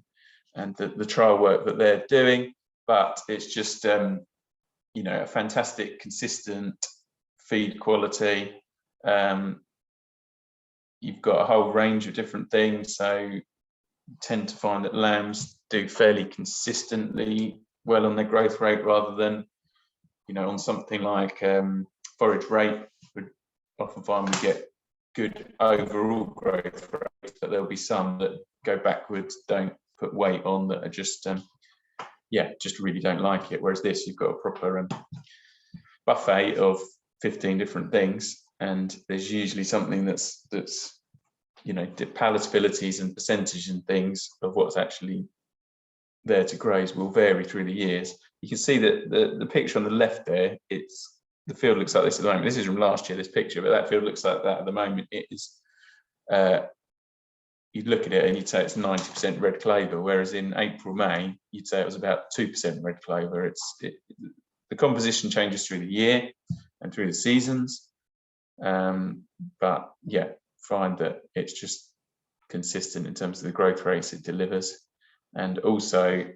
and the trial work that they're doing, but it's just you know, a fantastic consistent feed quality. You've got a whole range of different things, so you tend to find that lambs do fairly consistently well on their growth rate, rather than, you know, on something like forage rate. We often find we get good overall growth rates, but there'll be some that go backwards, don't put weight on, that are just yeah, just really don't like it. Whereas this, you've got a proper buffet of 15 different things, and there's usually something that's you know, palatabilities and percentage and things of what's actually there to graze will vary through the years. You can see that the picture on the left there, the field looks like this at the moment. This is from last year, this picture, but that field looks like that at the moment. It is, you'd look at it and you'd say it's 90% red clover, whereas in April, May, you'd say it was about 2% red clover. The composition changes through the year and through the seasons, but yeah, find that it's just consistent in terms of the growth rates it delivers, and also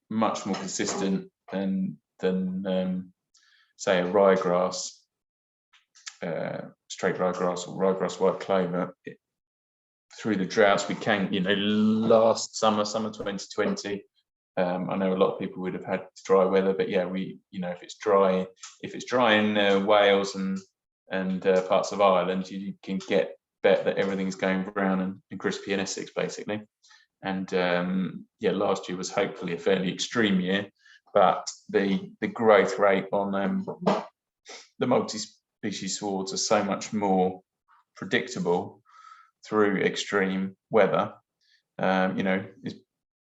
much more consistent than say a ryegrass, straight ryegrass or ryegrass white clover. Through the droughts we can, last summer 2020, I know a lot of people would have had dry weather, but yeah, if it's dry in Wales and parts of Ireland, you can bet that everything's going brown and crispy in Essex basically. And yeah, last year was hopefully a fairly extreme year, but the growth rate on the multi-species swards are so much more predictable through extreme weather.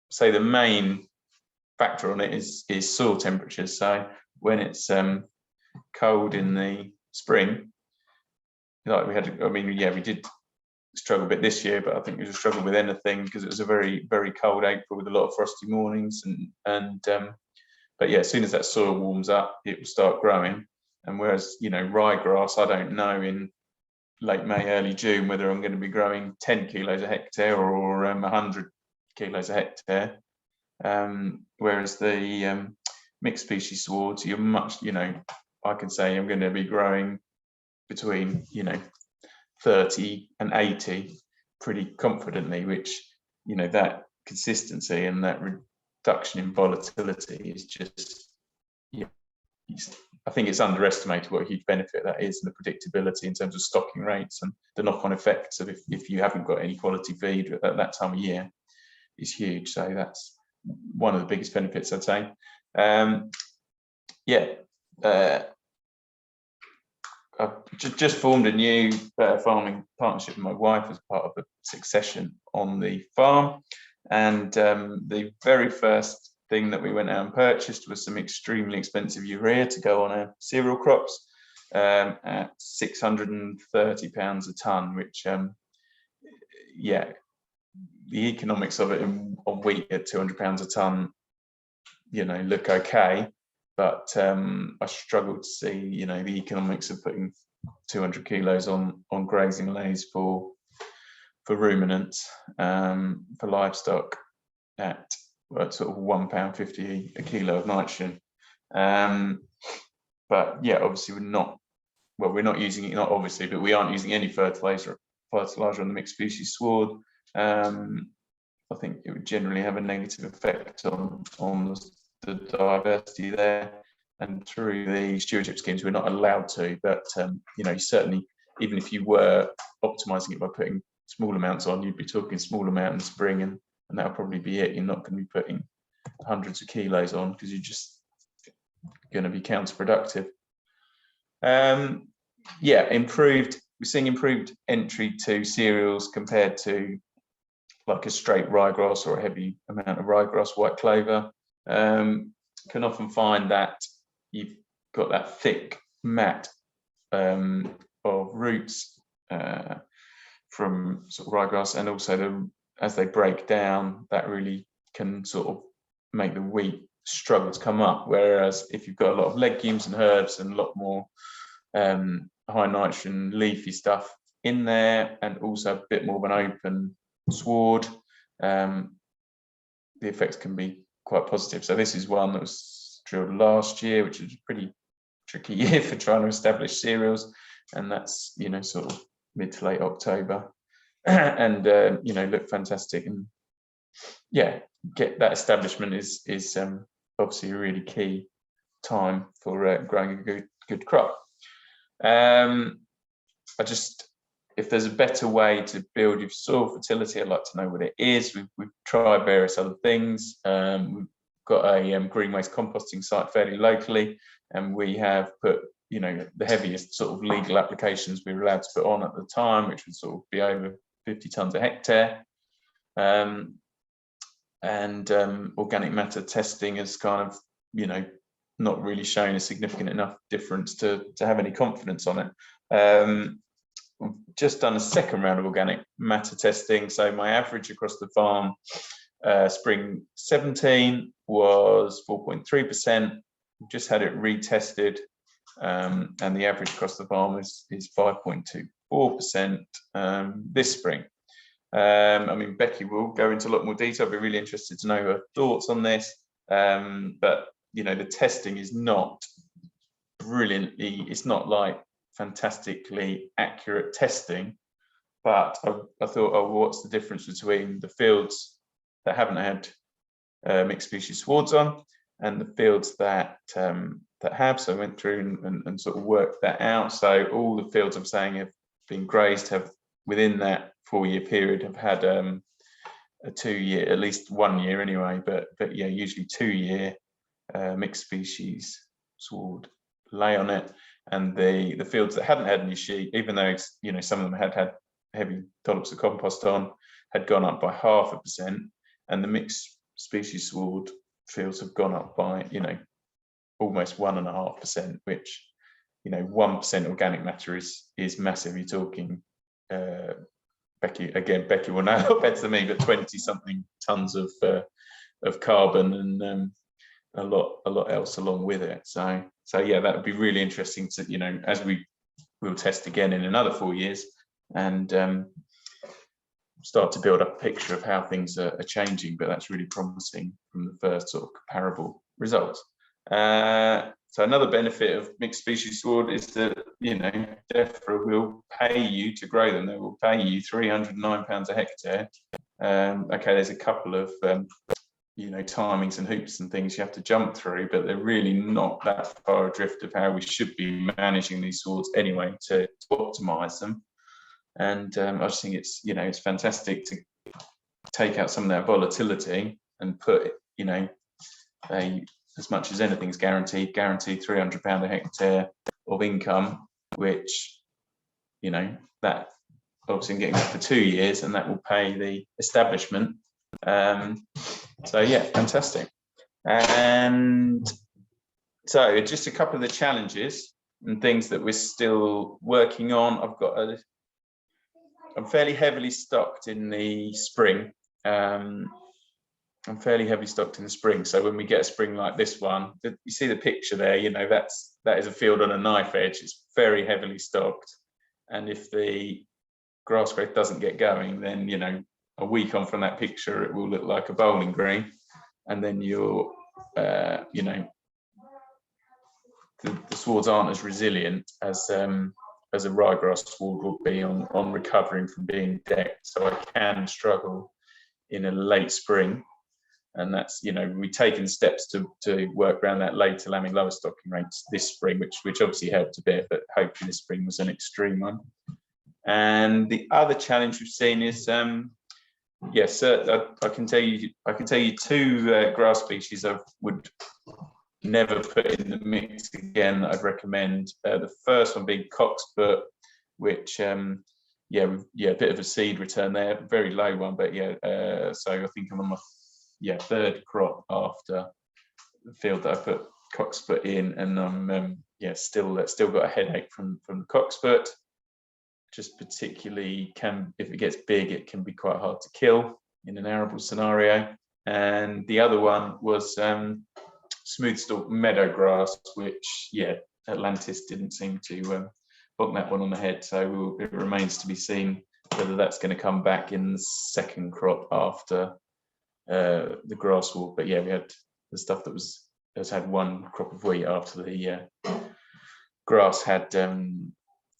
Say the main factor on it is soil temperatures. So when it's cold in the spring, like we did struggle a bit this year, but I think it was a struggle with anything because it was a very, very cold April with a lot of frosty mornings, but yeah, as soon as that soil warms up, it will start growing. And whereas ryegrass, I don't know in late May, early June whether I'm going to be growing 10 kilos a hectare or 100 kilos a hectare. Whereas the mixed species swards, you're much, I can say I'm going to be growing between 30 and 80 pretty confidently, which that consistency and that reduction in volatility is just, I think it's underestimated what a huge benefit that is, and the predictability in terms of stocking rates and the knock-on effects of if you haven't got any quality feed at that time of year is huge. So that's one of the biggest benefits, I'd say. I've just formed a new farming partnership with my wife as part of a succession on the farm, and the very first thing that we went out and purchased was some extremely expensive urea to go on our cereal crops at £630 a tonne, which the economics of it on wheat at £200 a tonne look okay, but I struggle to see the economics of putting 200 kilos on grazing lays for ruminants, for livestock at sort of £1.50 a kilo of nitrogen. But yeah, obviously we're not using it, not obviously, but we aren't using any fertilizer on the mixed species sward. I think it would generally have a negative effect on the diversity there, and through the stewardship schemes we're not allowed to, but certainly even if you were optimizing it by putting small amounts on, you'd be talking small amount in spring, and that'll probably be it. You're not going to be putting hundreds of kilos on because you're just going to be counterproductive. We're seeing improved entry to cereals compared to like a straight ryegrass or a heavy amount of ryegrass, white clover. Can often find that you've got that thick mat of roots from sort of ryegrass, and also as they break down, that really can sort of make the wheat struggle to come up. Whereas if you've got a lot of legumes and herbs and a lot more high nitrogen leafy stuff in there, and also a bit more of an open sward, the effects can be quite positive. So this is one that was drilled last year, which is a pretty tricky year for trying to establish cereals, and that's sort of mid to late October, and look fantastic. And yeah, get that establishment is obviously a really key time for growing a good crop. If there's a better way to build your soil fertility, I'd like to know what it is. We've tried various other things. We've got a green waste composting site fairly locally, and we have put the heaviest sort of legal applications we were allowed to put on at the time, which would sort of be over 50 tonnes a hectare. And organic matter testing has kind of not really shown a significant enough difference to have any confidence on it. We've just done a second round of organic matter testing. So my average across the farm spring 17 was 4.3%. We've just had it retested, and the average across the farm is 5.24% this spring. I mean, Becky will go into a lot more detail. I'd be really interested to know her thoughts on this. But you know, the testing is not brilliantly, it's not like fantastically accurate testing. But I thought, oh, what's the difference between the fields that haven't had mixed species swards on and the fields that that have? So I went through and sort of worked that out. So all the fields I'm saying have been grazed, have within that 4-year period have had a 2-year, at least 1 year anyway, but yeah, usually 2-year mixed species sward lay on it. And the fields that hadn't had any sheep, even though it's, you know, some of them had heavy dollops of compost on, had gone up by 0.5%, and the mixed species sward fields have gone up by, you know, almost 1.5%, which, you know, 1% organic matter is massive. You're talking Becky will know a lot better than me, but 20-something tons of carbon and a lot else along with it. So yeah, that would be really interesting to, you know, as we'll test again in another 4 years and start to build up a picture of how things are changing. But that's really promising from the first sort of comparable results. So another benefit of mixed species sward is that, you know, DEFRA will pay you to grow them. They will pay you £309 a hectare. Okay, there's a couple of you know, timings and hoops and things you have to jump through, but they're really not that far adrift of how we should be managing these swards anyway to optimize them. And I just think it's, you know, it's fantastic to take out some of that volatility and put, you know, as much as anything's guaranteed £300 a hectare of income, which, you know, that obviously I'm getting that for 2 years, and that will pay the establishment. So yeah, fantastic. And so just a couple of the challenges and things that we're still working on. I'm fairly heavily stocked in the spring. I'm fairly heavily stocked in the spring. So when we get a spring like this one, you see the picture there, you know, that is a field on a knife edge. It's very heavily stocked. And if the grass growth doesn't get going, then, you know, a week on from that picture, it will look like a bowling green. And then you're, you know, the swards aren't as resilient as a ryegrass sward will be on recovering from being decked. So I can struggle in a late spring. And that's, you know, we've taken steps to work around that later lambing lower stocking rates this spring, which obviously helped a bit, but hopefully this spring was an extreme one. And the other challenge we've seen is, yes, I can tell you 2 grass species I would never put in the mix again that I'd recommend. The first one being Cox Foot, which yeah, a bit of a seed return there, very low one, but yeah, so I think I'm on my 3rd crop after the field that I put Cox Foot in, and I'm yeah, still got a headache from the Cox Foot. Just particularly if it gets big, it can be quite hard to kill in an arable scenario. And the other one was smooth stalk meadow grass, which, yeah, Atlantis didn't seem to bonk that one on the head. So it remains to be seen whether that's going to come back in the 2nd crop after the grass walk. But yeah, we had the stuff that has had 1 crop of wheat after the grass had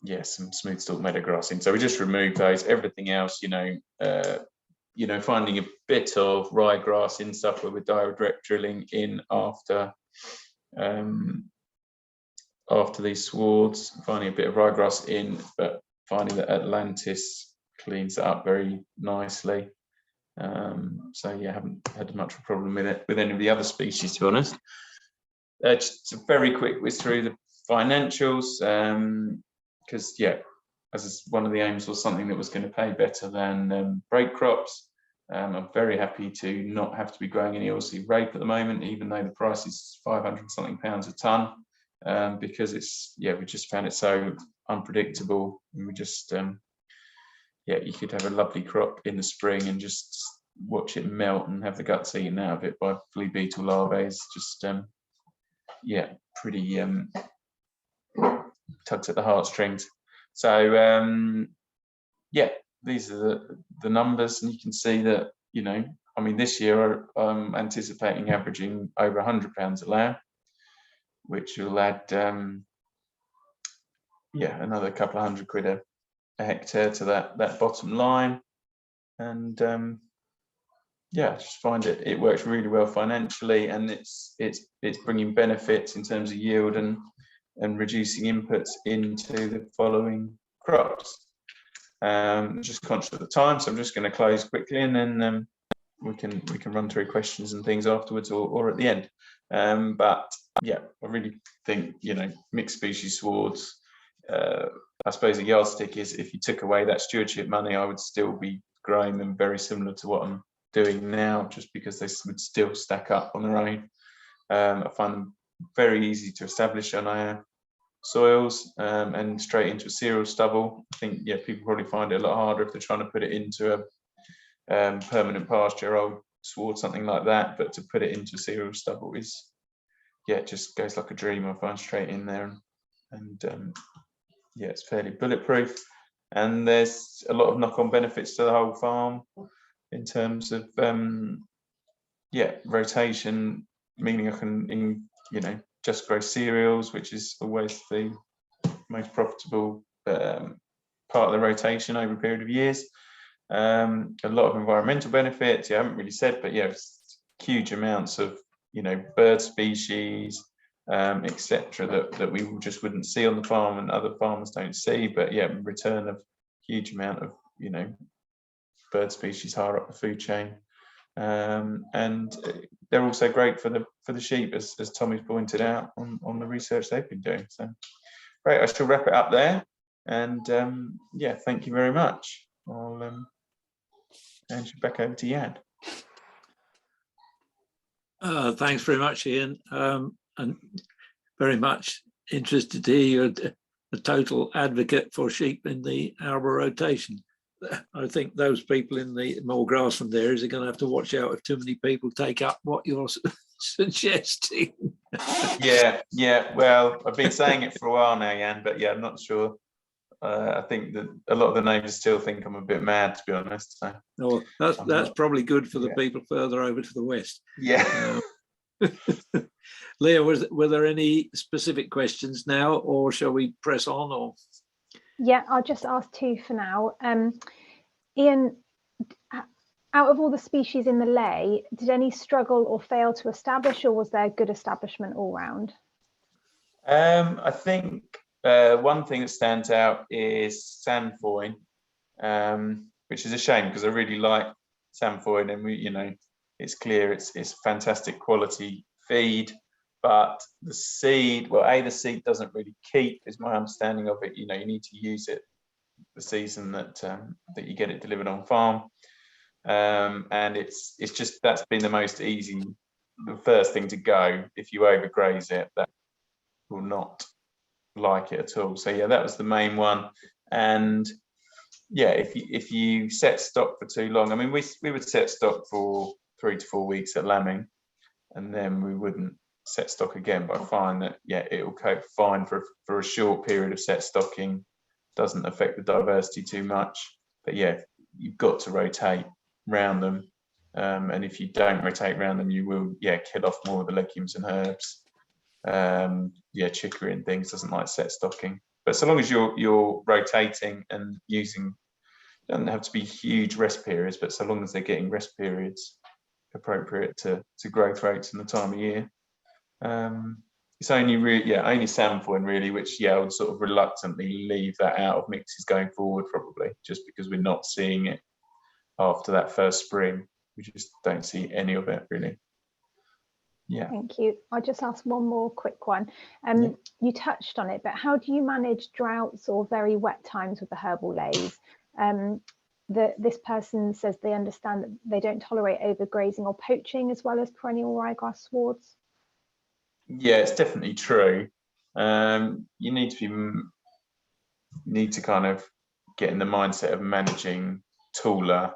yeah, some smooth stalk meadow grass in. So we just removed those. Everything else, you know, finding a bit of ryegrass in stuff where we're direct drilling in after these swards, finding a bit of ryegrass in, but finding that Atlantis cleans it up very nicely. So yeah, I haven't had much of a problem with it with any of the other species, to be honest. Just a very quick whiz through the financials, because yeah, as one of the aims was something that was going to pay better than break crops. I'm very happy to not have to be growing any oilseed rape at the moment, even though the price is £500-something a tonne, because it's, yeah, we just found it so unpredictable. And we just yeah, you could have a lovely crop in the spring and just watch it melt and have the guts eaten out of it by flea beetle larvae. Just yeah, pretty tugs at the heartstrings. So yeah, these are the numbers, and you can see that, you know, I mean, this year I'm anticipating averaging over £100 a lamb, which will add, yeah, another couple of £100 a hectare to that bottom line. And yeah, I just find it works really well financially, and it's bringing benefits in terms of yield and reducing inputs into the following crops. Just conscious of the time, so I'm just going to close quickly, and then we can run through questions and things afterwards, or at the end. But yeah, I really think, you know, mixed species swards, I suppose a yardstick is, if you took away that stewardship money, I would still be growing them very similar to what I'm doing now, just because they would still stack up on their own. I find them very easy to establish on our soils, and straight into a cereal stubble. I think, yeah, people probably find it a lot harder if they're trying to put it into a permanent pasture, old sward, something like that. But to put it into a cereal stubble is, yeah, it just goes like a dream. I find straight in there, and yeah, it's fairly bulletproof, and there's a lot of knock-on benefits to the whole farm in terms of yeah, rotation, meaning I can, you know, just grow cereals, which is always the most profitable part of the rotation over a period of years. A lot of environmental benefits, I haven't really said, but yeah, huge amounts of, you know, bird species, etc., that we just wouldn't see on the farm and other farmers don't see. But yeah, return of huge amount of, you know, bird species higher up the food chain, and they're also great for the sheep, as Tommy's pointed out on the research they've been doing. So great, I shall wrap it up there, and yeah, thank you very much. I'll hand you back over to Jan.
Thanks very much, Ian, and very much interested to hear you're a total advocate for sheep in the arable rotation. I think those people in the more grassland areas are going to have to watch out if too many people take up what you're suggesting.
Yeah. Well, I've been saying it for a while now, Jan, but yeah, I'm not sure. I think that a lot of the neighbours still think I'm a bit mad, to be honest. So
oh, that's probably good for the people further over to the west.
Yeah.
Leah, were there any specific questions now, or shall we press on? Or
yeah, I'll just ask two for now. Ian, out of all the species in the ley, did any struggle or fail to establish, or was there good establishment all round?
I think one thing that stands out is sandfoin, which is a shame because I really like sandfoin, and we, you know, it's clear it's fantastic quality feed, but the seed, well, the seed doesn't really keep, is my understanding of it. You know, you need to use it the season that you get it delivered on farm, and it's just, that's been the most easy, the first thing to go. If you overgraze it, that will not like it at all. So yeah, that was the main one. And yeah, if you set stock for too long, I mean, we would set stock for 3 to 4 weeks at lambing, and then we wouldn't set stock again. But I find that, yeah, it will cope fine for a short period of set stocking, doesn't affect the diversity too much. But yeah, you've got to rotate round them, and if you don't rotate round them, you will, yeah, kill off more of the legumes and herbs. Yeah, chicory and things doesn't like set stocking. But so long as you're rotating and using, doesn't have to be huge rest periods, but so long as they're getting rest periods appropriate to growth rates and the time of year, it's only only sandfoin really, which, yeah, I would sort of reluctantly leave that out of mixes going forward, probably, just because we're not seeing it after that first spring. We just don't see any of it really. Yeah. Thank
you. I'll just ask one more quick one. You touched on it, but how do you manage droughts or very wet times with the herbal leys? This person says they understand that they don't tolerate overgrazing or poaching as well as perennial ryegrass swards.
Yeah, it's definitely true. You need to kind of get in the mindset of managing taller,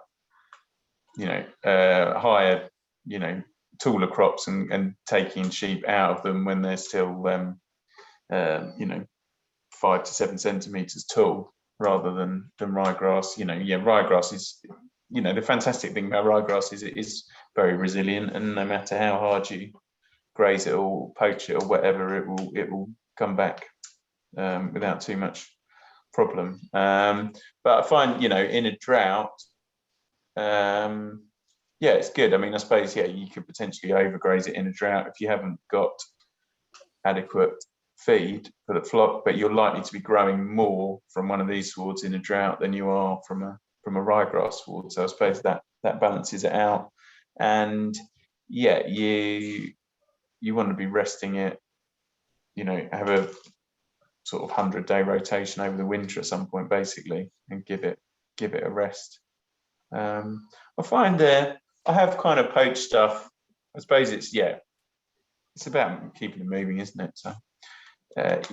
higher, taller crops, and taking sheep out of them when they're still 5 to 7 centimeters tall. rather than ryegrass. You know, yeah, ryegrass is, you know, the fantastic thing about ryegrass is it is very resilient, and no matter how hard you graze it or poach it or whatever, it will come back without too much problem. But I find, you know, in a drought, yeah, it's good. I mean, I suppose, yeah, you could potentially overgraze it in a drought if you haven't got adequate feed for the flock, but you're likely to be growing more from one of these swards in a drought than you are from a ryegrass sward. So I suppose that balances it out. And yeah, you want to be resting it, you know, have a sort of 100-day rotation over the winter at some point, basically, and give it a rest. I find I have kind of poached stuff. I suppose it's about keeping it moving, isn't it? So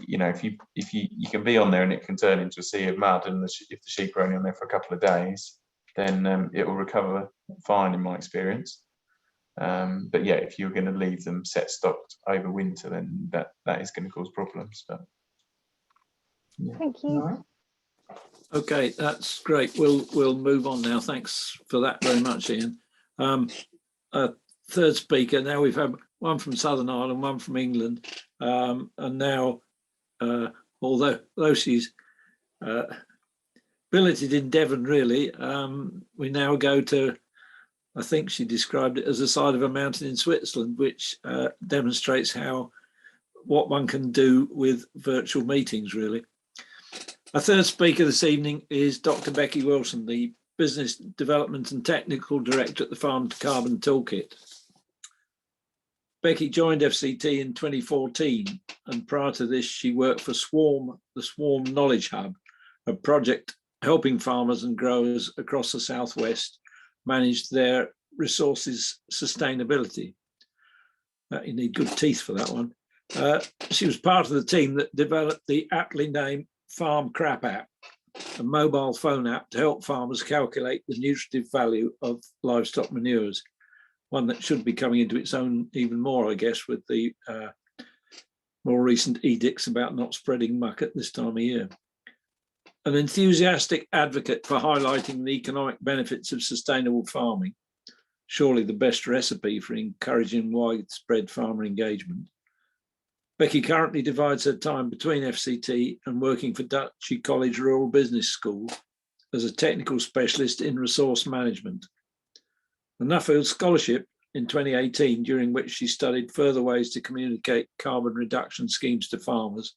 you know, if you can be on there and it can turn into a sea of mud, and if the sheep are only on there for a couple of days, then it will recover fine, in my experience. But yeah, if you're going to leave them set stocked over winter, then that is going to cause problems. But yeah.
Thank you.
Okay, that's great. We'll move on now. Thanks for that very much, Ian. Third speaker. Now we've had one from Southern Ireland, one from England, and now, although she's billeted in Devon, really, we now go to, I think she described it as the side of a mountain in Switzerland, which demonstrates what one can do with virtual meetings, really. Our third speaker this evening is Dr. Becky Wilson, the Business Development and Technical Director at the Farm to Carbon Toolkit. Becky joined FCT in 2014, and prior to this, she worked for Swarm, the Swarm Knowledge Hub, a project helping farmers and growers across the Southwest manage their resources sustainability. You need good teeth for that one. She was part of the team that developed the aptly named Farm Crap app, a mobile phone app to help farmers calculate the nutritive value of livestock manures, one that should be coming into its own even more, I guess, with the more recent edicts about not spreading muck at this time of year. An enthusiastic advocate for highlighting the economic benefits of sustainable farming, surely the best recipe for encouraging widespread farmer engagement. Becky currently divides her time between FCT and working for Dutchy College Rural Business School as a technical specialist in resource management. A Nuffield Scholarship in 2018, during which she studied further ways to communicate carbon reduction schemes to farmers,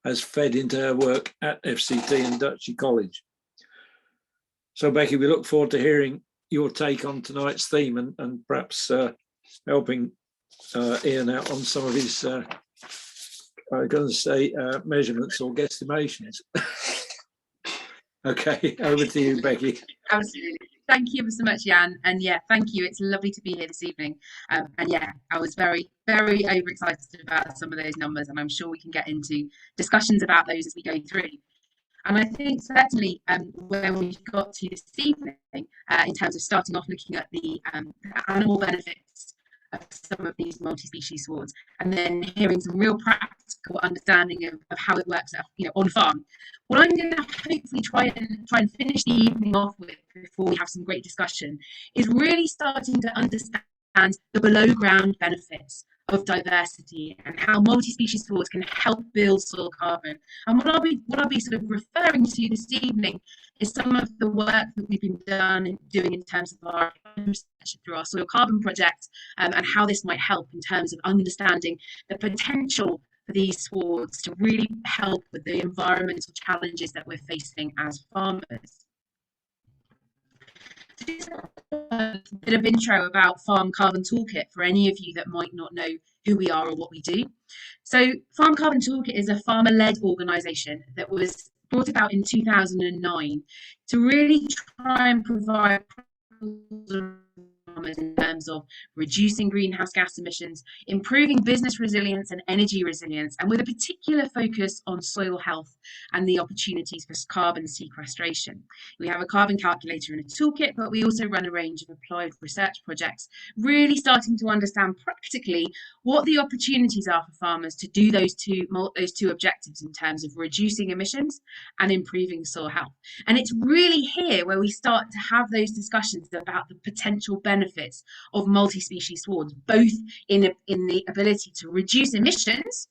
has fed into her work at FCT and Dutchy College. So Becky, we look forward to hearing your take on tonight's theme and perhaps helping Ian out on some of his I'm going to say measurements or guesstimations. Okay, over to you, Becky.
Absolutely. Thank you ever so much, Jan. And yeah, thank you. It's lovely to be here this evening. And yeah, I was very, very overexcited about some of those numbers, and I'm sure we can get into discussions about those as we go through. And I think certainly where we've got to this evening, in terms of starting off looking at the animal benefits of some of these multi-species swards, and then hearing some real practical understanding of how it works, on farm. What I'm going to hopefully try and finish the evening off with, before we have some great discussion, is really starting to understand the below ground benefits of diversity and how multi-species swards can help build soil carbon. And what I'll be sort of referring to this evening is some of the work that we've been doing in terms of our research through our soil carbon project, and how this might help in terms of understanding the potential for these swards to really help with the environmental challenges that we're facing as farmers. Just a bit of intro about Farm Carbon Toolkit for any of you that might not know who we are or what we do. So Farm Carbon Toolkit is a farmer-led organisation that was brought about in 2009 to really try and provide farmers in terms of reducing greenhouse gas emissions, improving business resilience and energy resilience, and with a particular focus on soil health and the opportunities for carbon sequestration. We have a carbon calculator and a toolkit, but we also run a range of applied research projects, really starting to understand practically what the opportunities are for farmers to do those two objectives in terms of reducing emissions and improving soil health. And it's really here where we start to have those discussions about the potential benefits of multi-species swards, both in the ability to reduce emissions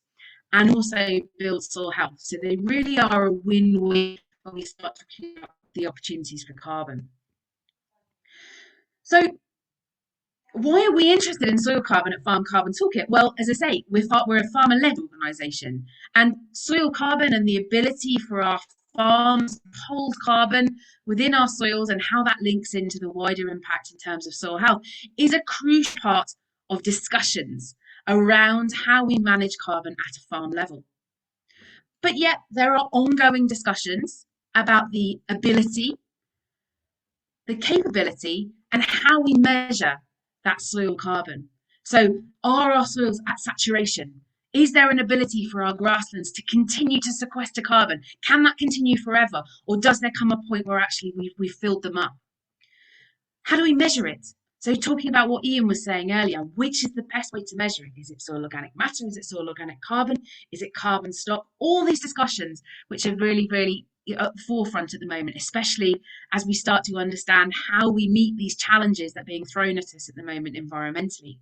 and also build soil health. So they really are a win-win when we start talking about the opportunities for carbon. So why are we interested in soil carbon at Farm Carbon Toolkit? Well, as I say, we're a farmer-led organisation, and soil carbon and the ability for our farms to hold carbon within our soils and how that links into the wider impact in terms of soil health is a crucial part of discussions around how we manage carbon at a farm level. But yet there are ongoing discussions about the ability, the capability, and how we measure that soil carbon. So are our soils at saturation? Is there an ability for our grasslands to continue to sequester carbon? Can that continue forever? Or does there come a point where actually we've filled them up? How do we measure it? So talking about what Ian was saying earlier, which is the best way to measure it? Is it soil organic matter? Is it soil organic carbon? Is it carbon stock? All these discussions, which are really, really at the forefront at the moment, especially as we start to understand how we meet these challenges that are being thrown at us at the moment environmentally.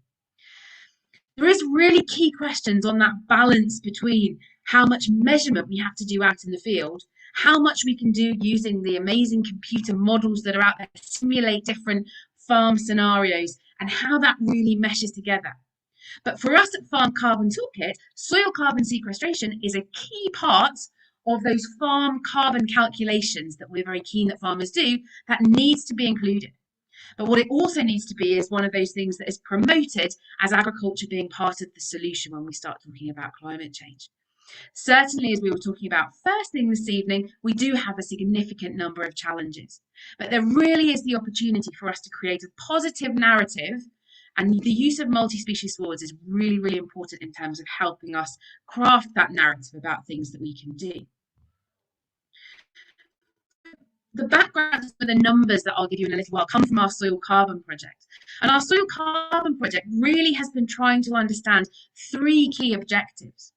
There is really key questions on that balance between how much measurement we have to do out in the field, how much we can do using the amazing computer models that are out there to simulate different farm scenarios, and how that really meshes together. But for us at Farm Carbon Toolkit, soil carbon sequestration is a key part of those farm carbon calculations that we're very keen that farmers do, that needs to be included. But what it also needs to be is one of those things that is promoted as agriculture being part of the solution when we start talking about climate change. Certainly, as we were talking about first thing this evening, we do have a significant number of challenges, but there really is the opportunity for us to create a positive narrative, and the use of multi-species swards is really, really important in terms of helping us craft that narrative about things that we can do. The background for the numbers that I'll give you in a little while come from our soil carbon project. And our soil carbon project really has been trying to understand three key objectives.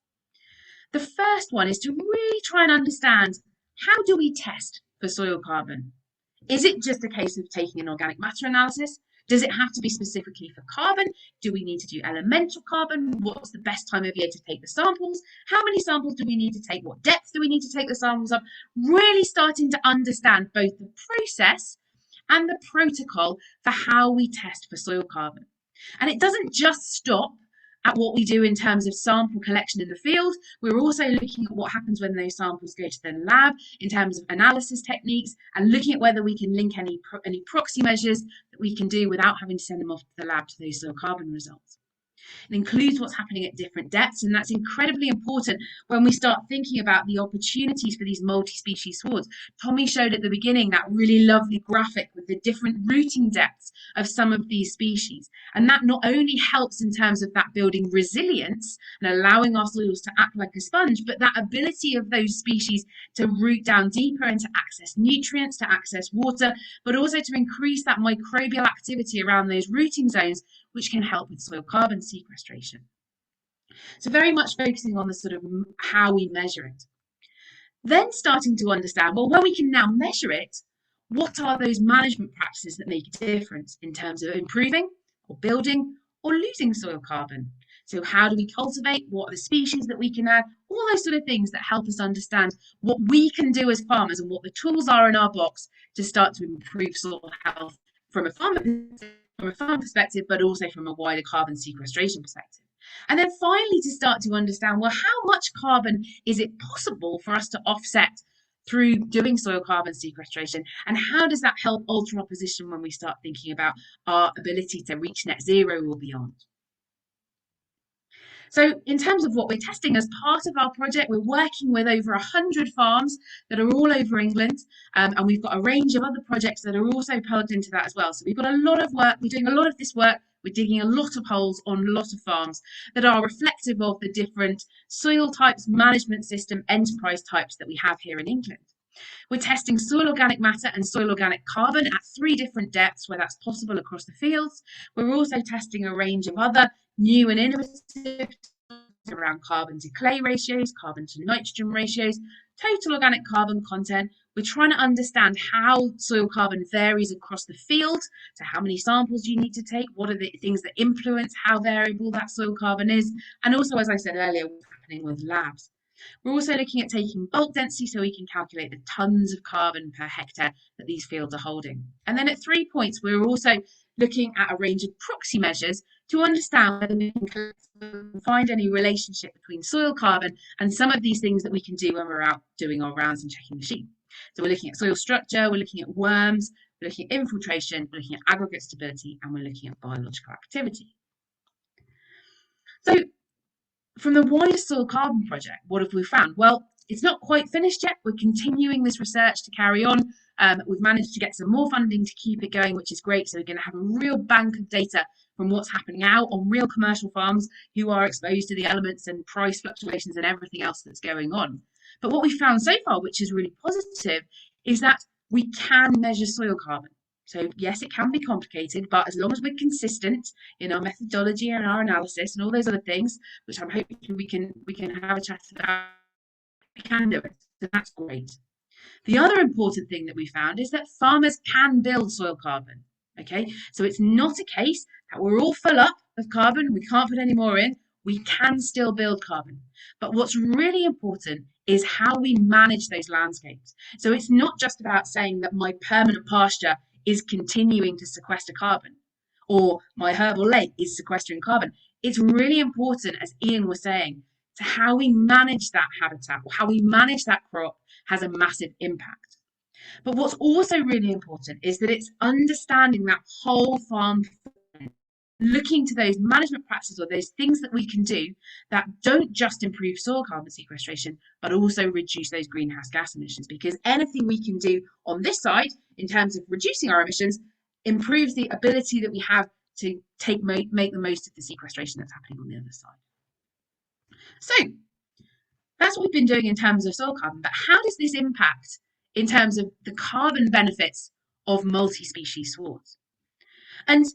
The first one is to really try and understand, how do we test for soil carbon? Is it just a case of taking an organic matter analysis? Does it have to be specifically for carbon? Do we need to do elemental carbon? What's the best time of year to take the samples? How many samples do we need to take? What depth do we need to take the samples up? Really starting to understand both the process and the protocol for how we test for soil carbon. And it doesn't just stop at what we do in terms of sample collection in the field. We're also looking at what happens when those samples go to the lab in terms of analysis techniques, and looking at whether we can link any proxy measures that we can do without having to send them off to the lab to those soil carbon results. It includes what's happening at different depths, and that's incredibly important when we start thinking about the opportunities for these multi-species swards. Tommy showed at the beginning that really lovely graphic with the different rooting depths of some of these species, and that not only helps in terms of that building resilience and allowing our soils to act like a sponge, but that ability of those species to root down deeper and to access nutrients, to access water, but also to increase that microbial activity around those rooting zones, which can help with soil carbon sequestration. So very much focusing on the sort of how we measure it. Then starting to understand, well, when we can now measure it, what are those management practices that make a difference in terms of improving or building or losing soil carbon? So how do we cultivate? What are the species that we can add? All those sort of things that help us understand what we can do as farmers and what the tools are in our box to start to improve soil health from a farm perspective, but also from a wider carbon sequestration perspective. And then finally to start to understand, well, how much carbon is it possible for us to offset through doing soil carbon sequestration, and how does that help alter our position when we start thinking about our ability to reach net zero or beyond? So in terms of what we're testing as part of our project, we're working with over 100 farms that are all over England, and we've got a range of other projects that are also plugged into that as well. So we've got a lot of work, we're doing a lot of this work, we're digging a lot of holes on a lot of farms that are reflective of the different soil types, management system, enterprise types that we have here in England. We're testing soil organic matter and soil organic carbon at 3 different depths where that's possible across the fields. We're also testing a range of other new and innovative around carbon to clay ratios, carbon to nitrogen ratios, total organic carbon content. We're trying to understand how soil carbon varies across the field. So how many samples do you need to take? What are the things that influence how variable that soil carbon is? And also, as I said earlier, what's happening with labs. We're also looking at taking bulk density so we can calculate the tons of carbon per hectare that these fields are holding. And then at 3 points, we're also looking at a range of proxy measures to understand whether we can find any relationship between soil carbon and some of these things that we can do when we're out doing our rounds and checking the sheep. So we're looking at soil structure, we're looking at worms, we're looking at infiltration, we're looking at aggregate stability, and we're looking at biological activity. So from the wider soil carbon project, what have we found? Well, it's not quite finished yet. We're continuing this research to carry on. We've managed to get some more funding to keep it going, which is great. So we're going to have a real bank of data from what's happening out on real commercial farms who are exposed to the elements and price fluctuations and everything else that's going on. But what we found so far, which is really positive, is that we can measure soil carbon. So yes, it can be complicated, but as long as we're consistent in our methodology and our analysis and all those other things, which I'm hoping we can have a chat about, we can do it. So that's great. The other important thing that we found is that farmers can build soil carbon. Okay, so it's not a case that we're all full up of carbon, we can't put any more in. We can still build carbon. But what's really important is how we manage those landscapes. So it's not just about saying that my permanent pasture is continuing to sequester carbon, or my herbal lake is sequestering carbon. It's really important, as Ian was saying, to how we manage that habitat, or how we manage that crop has a massive impact. But what's also really important is that it's understanding that whole farm, looking to those management practices or those things that we can do that don't just improve soil carbon sequestration, but also reduce those greenhouse gas emissions, because anything we can do on this side in terms of reducing our emissions improves the ability that we have to make the most of the sequestration that's happening on the other side. So that's what we've been doing in terms of soil carbon, but how does this impact in terms of the carbon benefits of multi-species swards? And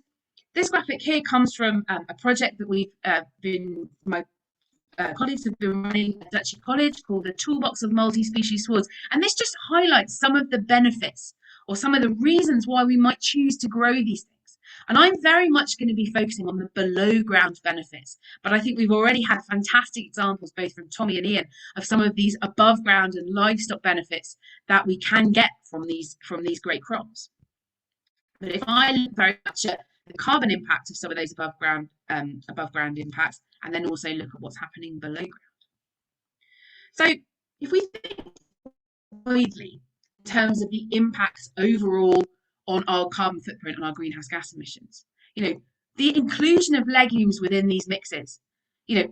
this graphic here comes from a project that we've my colleagues have been running at Dutchy College called the Toolbox of Multi-Species Swards. And this just highlights some of the benefits or some of the reasons why we might choose to grow these things. And I'm very much going to be focusing on the below ground benefits, but I think we've already had fantastic examples, both from Tommy and Ian, of some of these above ground and livestock benefits that we can get from these great crops. But if I look very much at the carbon impact of some of those above ground impacts, and then also look at what's happening below ground. So if we think widely in terms of the impacts overall on our carbon footprint and our greenhouse gas emissions, the inclusion of legumes within these mixes,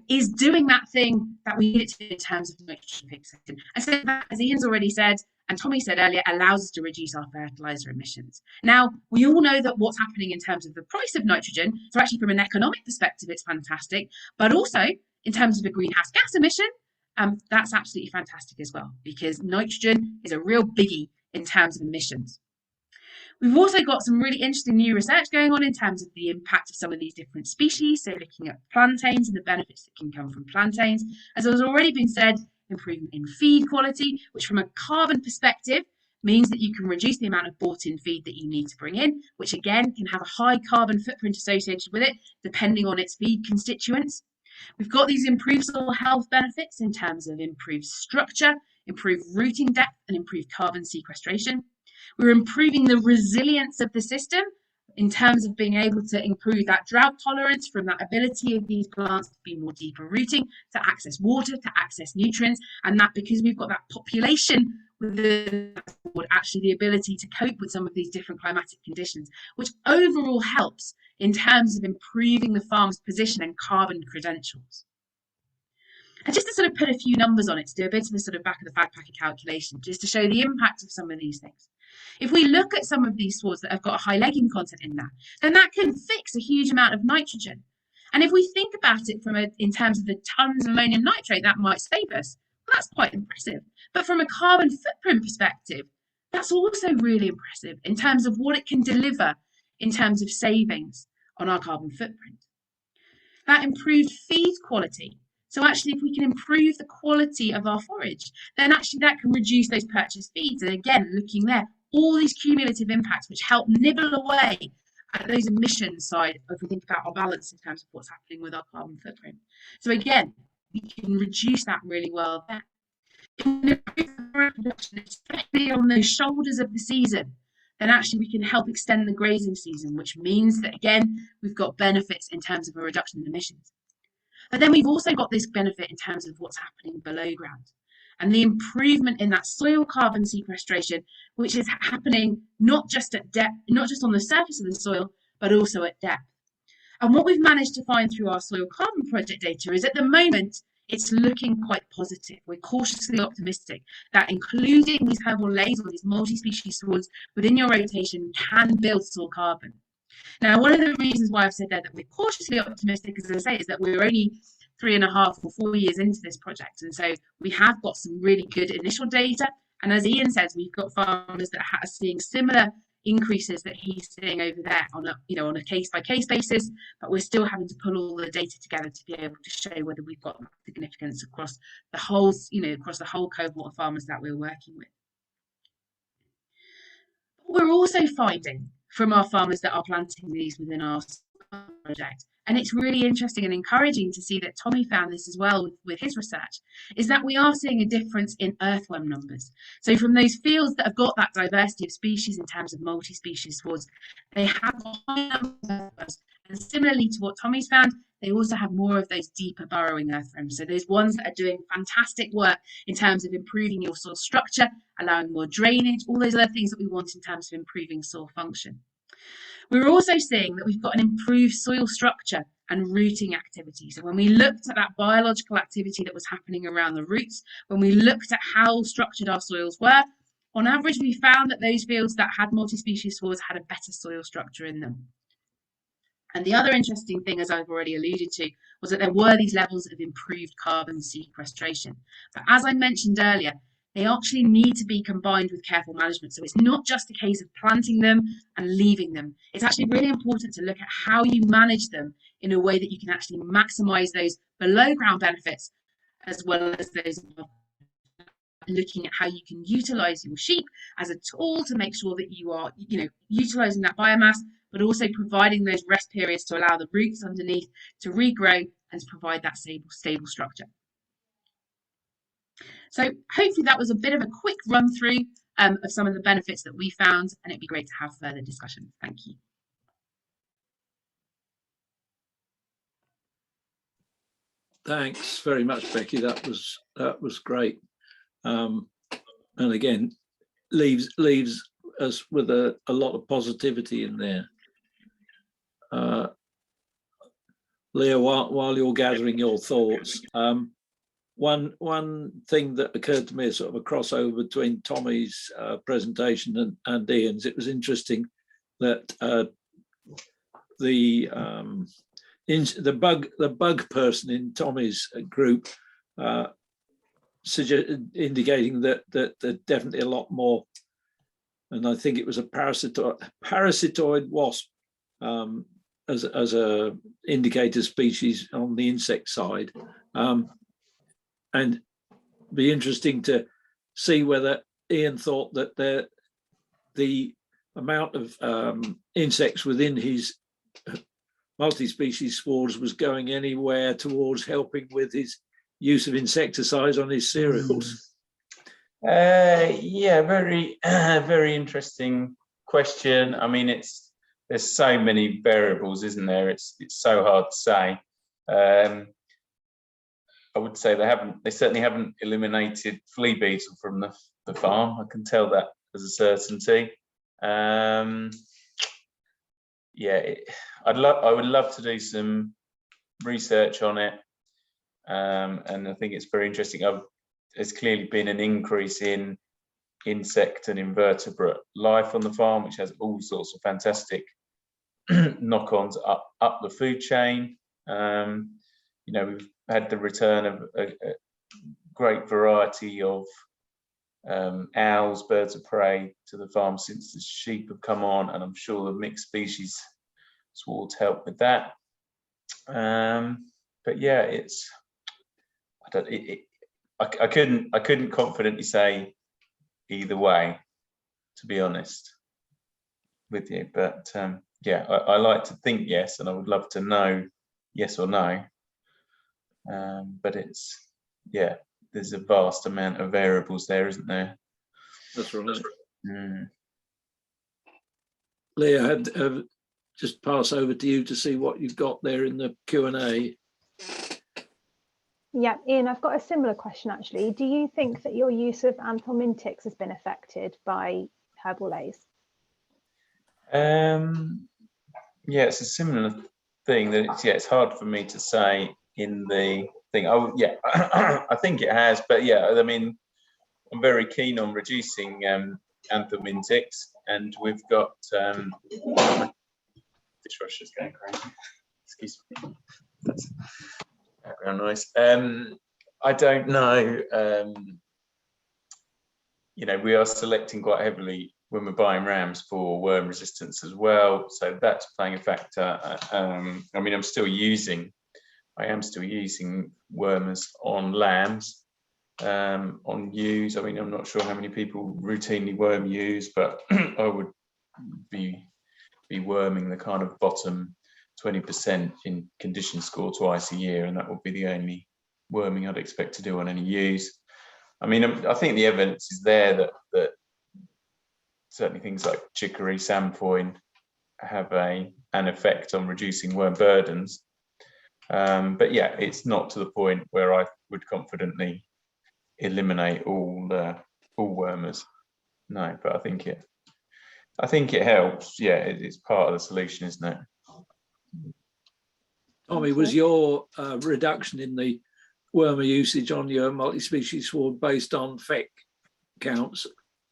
is doing that thing that we need it to in terms of nitrogen fixation. And so that, as Ian's already said, and Tommy said earlier, allows us to reduce our fertilizer emissions. Now, we all know that what's happening in terms of the price of nitrogen, so actually from an economic perspective, it's fantastic, but also in terms of the greenhouse gas emission, that's absolutely fantastic as well, because nitrogen is a real biggie in terms of emissions. We've also got some really interesting new research going on in terms of the impact of some of these different species, so looking at plantains and the benefits that can come from plantains. As has already been said, improvement in feed quality, which from a carbon perspective means that you can reduce the amount of bought-in feed that you need to bring in, which again can have a high carbon footprint associated with it, depending on its feed constituents. We've got these improved soil health benefits in terms of improved structure, improved rooting depth, and improved carbon sequestration. We're improving the resilience of the system in terms of being able to improve that drought tolerance from that ability of these plants to be more deeper rooting, to access water, to access nutrients, and that because we've got that population with actually the ability to cope with some of these different climatic conditions, which overall helps in terms of improving the farm's position and carbon credentials. And just to sort of put a few numbers on it, to do a bit of a sort of back of the fag packet calculation, just to show the impact of some of these things. If we look at some of these swards that have got a high legume content in that, then that can fix a huge amount of nitrogen. And if we think about it in terms of the tons of ammonium nitrate that might save us, well, that's quite impressive. But from a carbon footprint perspective, that's also really impressive in terms of what it can deliver in terms of savings on our carbon footprint. That improved feed quality. So actually, if we can improve the quality of our forage, then actually that can reduce those purchased feeds. And again, looking there, all these cumulative impacts which help nibble away at those emissions side if we think about our balance in terms of what's happening with our carbon footprint. So again, we can reduce that really well there. Especially on those shoulders of the season, then actually we can help extend the grazing season, which means that again, we've got benefits in terms of a reduction in emissions. But then we've also got this benefit in terms of what's happening below ground and the improvement in that soil carbon sequestration, which is happening not just at depth, not just on the surface of the soil, but also at depth. And what we've managed to find through our soil carbon project data is at the moment, it's looking quite positive. We're cautiously optimistic that including these herbal lays or these multi-species swards within your rotation can build soil carbon. Now, one of the reasons why I've said that we're cautiously optimistic, as I say, is that we're only 3.5 or 4 years into this project. And so we have got some really good initial data. And as Ian says, we've got farmers that are seeing similar increases that he's seeing over there on a case-by-case basis, but we're still having to pull all the data together to be able to show whether we've got significance across the whole, across the whole cohort of farmers that we're working with. But we're also finding from our farmers that are planting these within our project, and it's really interesting and encouraging to see that Tommy found this as well with his research, is that we are seeing a difference in earthworm numbers. So from those fields that have got that diversity of species in terms of multi-species swards, they have a high number of earthworms. And similarly to what Tommy's found, they also have more of those deeper burrowing earthworms. So those ones that are doing fantastic work in terms of improving your soil structure, allowing more drainage, all those other things that we want in terms of improving soil function. We're also seeing that we've got an improved soil structure and rooting activity. So when we looked at that biological activity that was happening around the roots, when we looked at how structured our soils were, on average, we found that those fields that had multi-species swards had a better soil structure in them. And the other interesting thing, as I've already alluded to, was that there were these levels of improved carbon sequestration. But as I mentioned earlier, they actually need to be combined with careful management. So it's not just a case of planting them and leaving them. It's actually really important to look at how you manage them in a way that you can actually maximize those below ground benefits, as well as those looking at how you can utilize your sheep as a tool to make sure that you are, utilizing that biomass, but also providing those rest periods to allow the roots underneath to regrow and to provide that stable structure. So hopefully that was a bit of a quick run through of some of the benefits that we found, and it'd be great to have further discussion. Thank you.
Thanks very much, Becky. That was great, and again, leaves us with a lot of positivity in there. Leah, while you're gathering your thoughts, one thing that occurred to me is sort of a crossover between Tommy's presentation and Ian's. It was interesting that the bug person in Tommy's group indicating that there's definitely a lot more, and I think it was a parasitoid wasp as a indicator species on the insect side. And be interesting to see whether Ian thought that the amount of insects within his multi-species swards was going anywhere towards helping with his use of insecticides on his cereals.
Yeah, very interesting question. I mean, there's so many variables, isn't there? It's so hard to say. I would say they certainly haven't eliminated flea beetle from the farm. I can tell that as a certainty. Yeah, I would love to do some research on it. and I think it's very interesting. There's clearly been an increase in insect and invertebrate life on the farm, which has all sorts of fantastic knock-ons up the food chain. You know, we've had the return of a great variety of owls, birds of prey to the farm since the sheep have come on, and I'm sure the mixed species swards help with that. But yeah, it's I couldn't confidently say either way, to be honest with you. But yeah, I like to think yes, and I would love to know yes or no. But it's, yeah, there's a vast amount of variables there, isn't there?
That's right.
Mm.
Leah, had just pass over to you to see what you've got there in the Q&A.
Yeah, Ian, I've got a similar question actually. Do you think that your use of anthelmintics has been affected by herbal lays?
Yeah, it's a similar thing that it's hard for me to say in the thing. Oh yeah, I think it has, but yeah, I mean, I'm very keen on reducing anthelmintics, and we've got dishwasher's going crazy. Excuse me. That's background noise. I don't know. You know, we are selecting quite heavily when we're buying rams for worm resistance as well, so that's playing a factor. I mean, I am still using wormers on lambs, on ewes. I mean, I'm not sure how many people routinely worm ewes, but I would be worming the kind of bottom 20% in condition score twice a year, and that would be the only worming I'd expect to do on any ewes. I mean, I think the evidence is there that certainly things like chicory, samfoin have an effect on reducing worm burdens. But yeah, it's not to the point where I would confidently eliminate all wormers. No, but I think it helps. Yeah, it's part of the solution, isn't it?
Tommy, was your reduction in the wormer usage on your multi-species sward based on FEC counts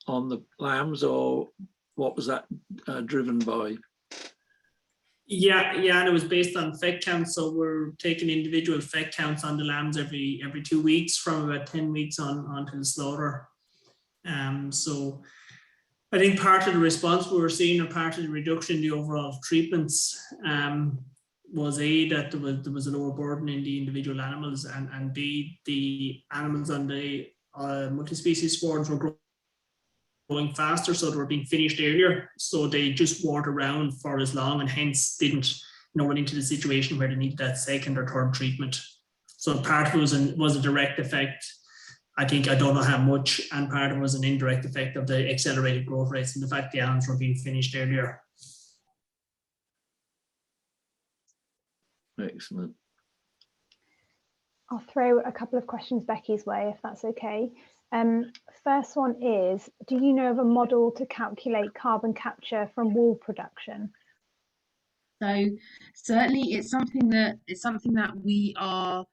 on the lambs, or what was that driven by?
Yeah, and it was based on FEC counts. So we're taking individual FEC counts on the lambs every 2 weeks from about 10 weeks onto the slaughter. So I think part of the response we were seeing, or part of the reduction in the overall treatments, was A, that there was a lower burden in the individual animals, and B, the animals on the multi-species swards were growing faster, so they were being finished earlier, so they just ward around for as long, and hence didn't run into the situation where they needed that second or third treatment. So part of it was a direct effect. I don't know how much, and part of it was an indirect effect of the accelerated growth rates and the fact the animals were being finished earlier.
Excellent.
I'll throw a couple of questions Becky's way, if that's okay. First one is, do you know of a model to calculate carbon capture from wool production?
So certainly it's something that we are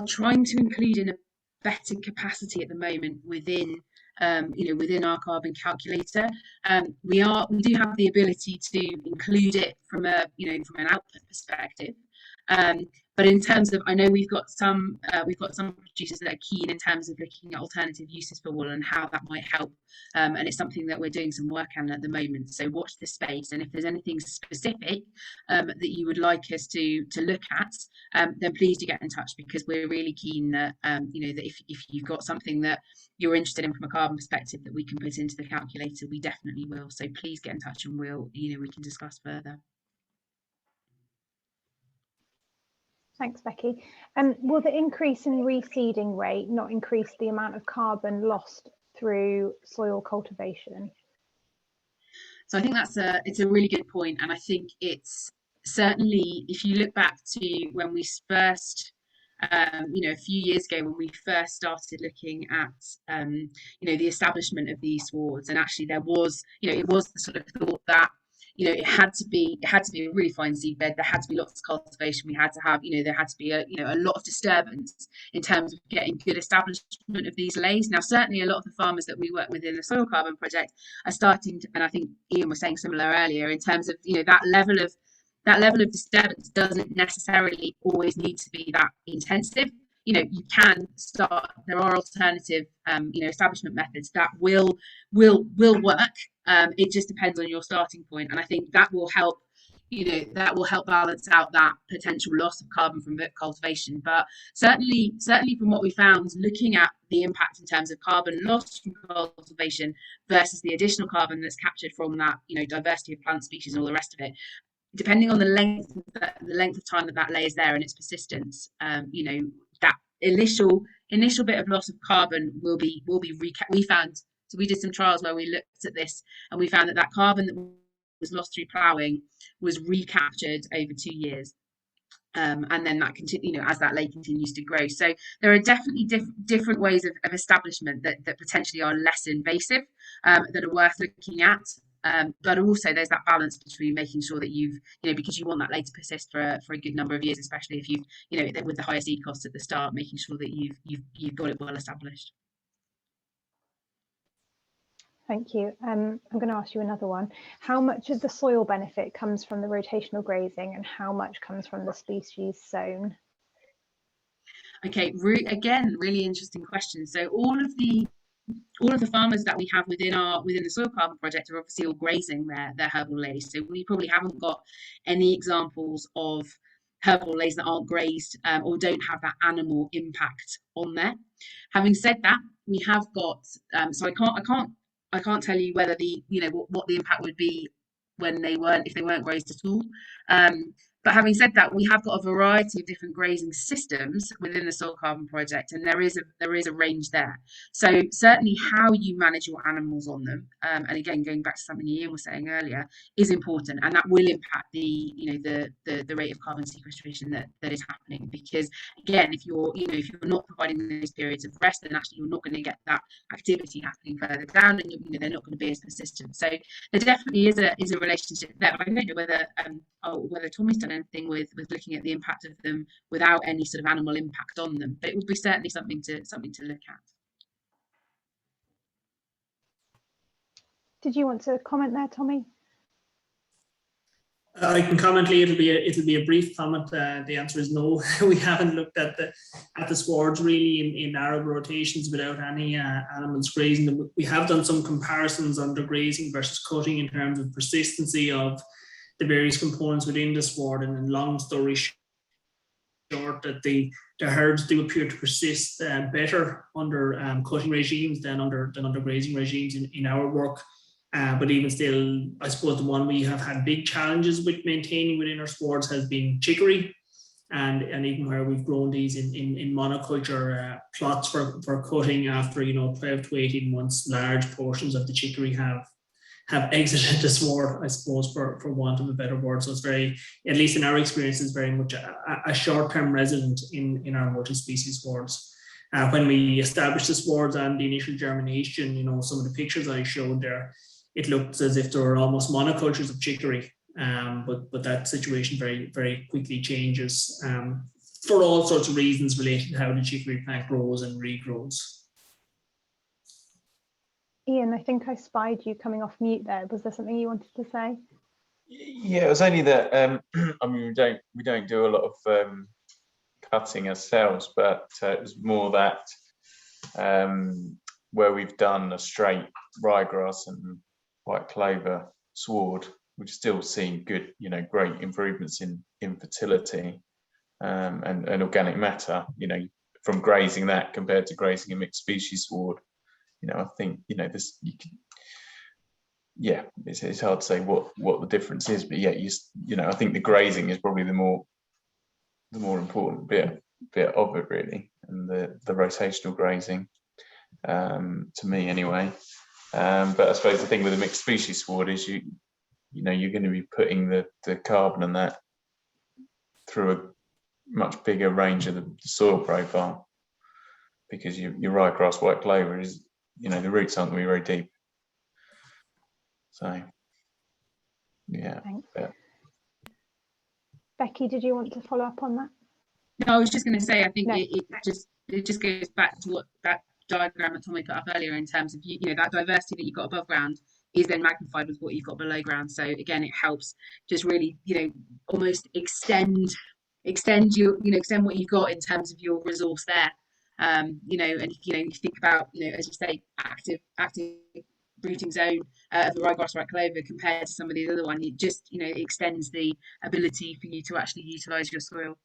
trying to include in a better capacity at the moment within within our carbon calculator. We do have the ability to include it from an output perspective. But in terms of, I know we've got some producers that are keen in terms of looking at alternative uses for wool and how that might help. And it's something that we're doing some work on at the moment. So watch this space, and if there's anything specific that you would like us to look at, then please do get in touch, because we're really keen that that if you've got something that you're interested in from a carbon perspective that we can put into the calculator, we definitely will. So please get in touch, and we can discuss further.
Thanks, Becky. Will the increase in reseeding rate not increase the amount of carbon lost through soil cultivation?
So I think it's a really good point, and I think it's certainly, if you look back to when we first, a few years ago, when we first started looking at, the establishment of these swards, and actually there was, it was the sort of thought that you know, it had to be a really fine seed bed. There had to be lots of cultivation. We had to have, you know, there had to be a lot of disturbance in terms of getting good establishment of these lays. Now, certainly a lot of the farmers that we work with in the soil carbon project are starting to, and I think Ian was saying similar earlier, in terms of, you know, that level of disturbance doesn't necessarily always need to be that intensive. You know, you can start, there are alternative establishment methods that will work. It just depends on your starting point, and I think that will help, balance out that potential loss of carbon from cultivation. But certainly from what we found, looking at the impact in terms of carbon lost from cultivation versus the additional carbon that's captured from that, you know, diversity of plant species and all the rest of it, depending on the length of time that lay is there and its persistence, that initial bit of loss of carbon will be we found. So we did some trials where we looked at this, and we found that carbon that was lost through ploughing was recaptured over 2 years. And then that as that lay continues to grow. So there are definitely different ways of establishment that potentially are less invasive, that are worth looking at. But also there's that balance between making sure that because you want that lay to persist for a good number of years, especially if with the higher seed costs at the start, making sure that you've got it well established.
Thank you. I'm going to ask you another one. How much of the soil benefit comes from the rotational grazing, and how much comes from the species sown?
Okay, again, really interesting question. So all of the farmers that we have within the soil carbon project are obviously all grazing their herbal lays. So we probably haven't got any examples of herbal lays that aren't grazed or don't have that animal impact on there. Having said that, we have got so I can't tell you whether what the impact would be if they weren't grazed at all. But having said that, we have got a variety of different grazing systems within the soil carbon project, and there is a range there. So certainly how you manage your animals on them, and again going back to something Ian was saying earlier, is important, and that will impact the rate of carbon sequestration that is happening. Because again, if you're not providing those periods of rest, then actually you're not going to get that activity happening further down, and they're not going to be as persistent. So there definitely is a relationship there. But I don't know whether Tommy's done anything with looking at the impact of them without any sort of animal impact on them, but it would be certainly something to look at.
Did you want to comment there, Tommy?
I can comment. It'll be a brief comment. The answer is no. We haven't looked at the swards really in arable rotations without any animals grazing them. We have done some comparisons under grazing versus cutting in terms of persistency of the various components within the sward, and in long story short, that the herds do appear to persist better under cutting regimes than under grazing regimes in our work. But even still, I suppose the one we have had big challenges with maintaining within our swards has been chicory, and even where we've grown these in monoculture plots for cutting after 12 to 18 months, large portions of the chicory have exited the sward, I suppose, for want of a better word. So it's very, at least in our experience, is very much a short-term resident in our multi-species swards. When we established the swards and the initial germination, some of the pictures I showed there, it looked as if there were almost monocultures of chicory, but that situation very, very quickly changes for all sorts of reasons related to how the chicory plant grows and regrows.
Ian, I think I spied you coming off mute there. Was there something you wanted to say?
Yeah, it was only that I mean, we don't do a lot of cutting ourselves, but it was more that where we've done a straight ryegrass and white clover sward, we've still seen good, great improvements in fertility and organic matter, from grazing that compared to grazing a mixed species sward. I think this it's hard to say what the difference is, but I think the grazing is probably the more important bit of it really, and the rotational grazing to me anyway. But I suppose the thing with a mixed species sward is you're going to be putting the carbon and that through a much bigger range of the soil profile, because your ryegrass white clover is, the roots aren't going to be very deep. So, yeah. Yeah.
Thanks.
Yeah.
Becky, did you want to follow up on that?
No, I was just going to say, I think
No.
it just goes back to what that diagram that Tommy put up earlier in terms of that diversity that you've got above ground is then magnified with what you've got below ground. So again, it helps just really almost extend extend what you've got in terms of your resource there. And you think about as you say, active rooting zone of the ryegrass or clover compared to some of the other one, it just it extends the ability for you to actually utilize your soil.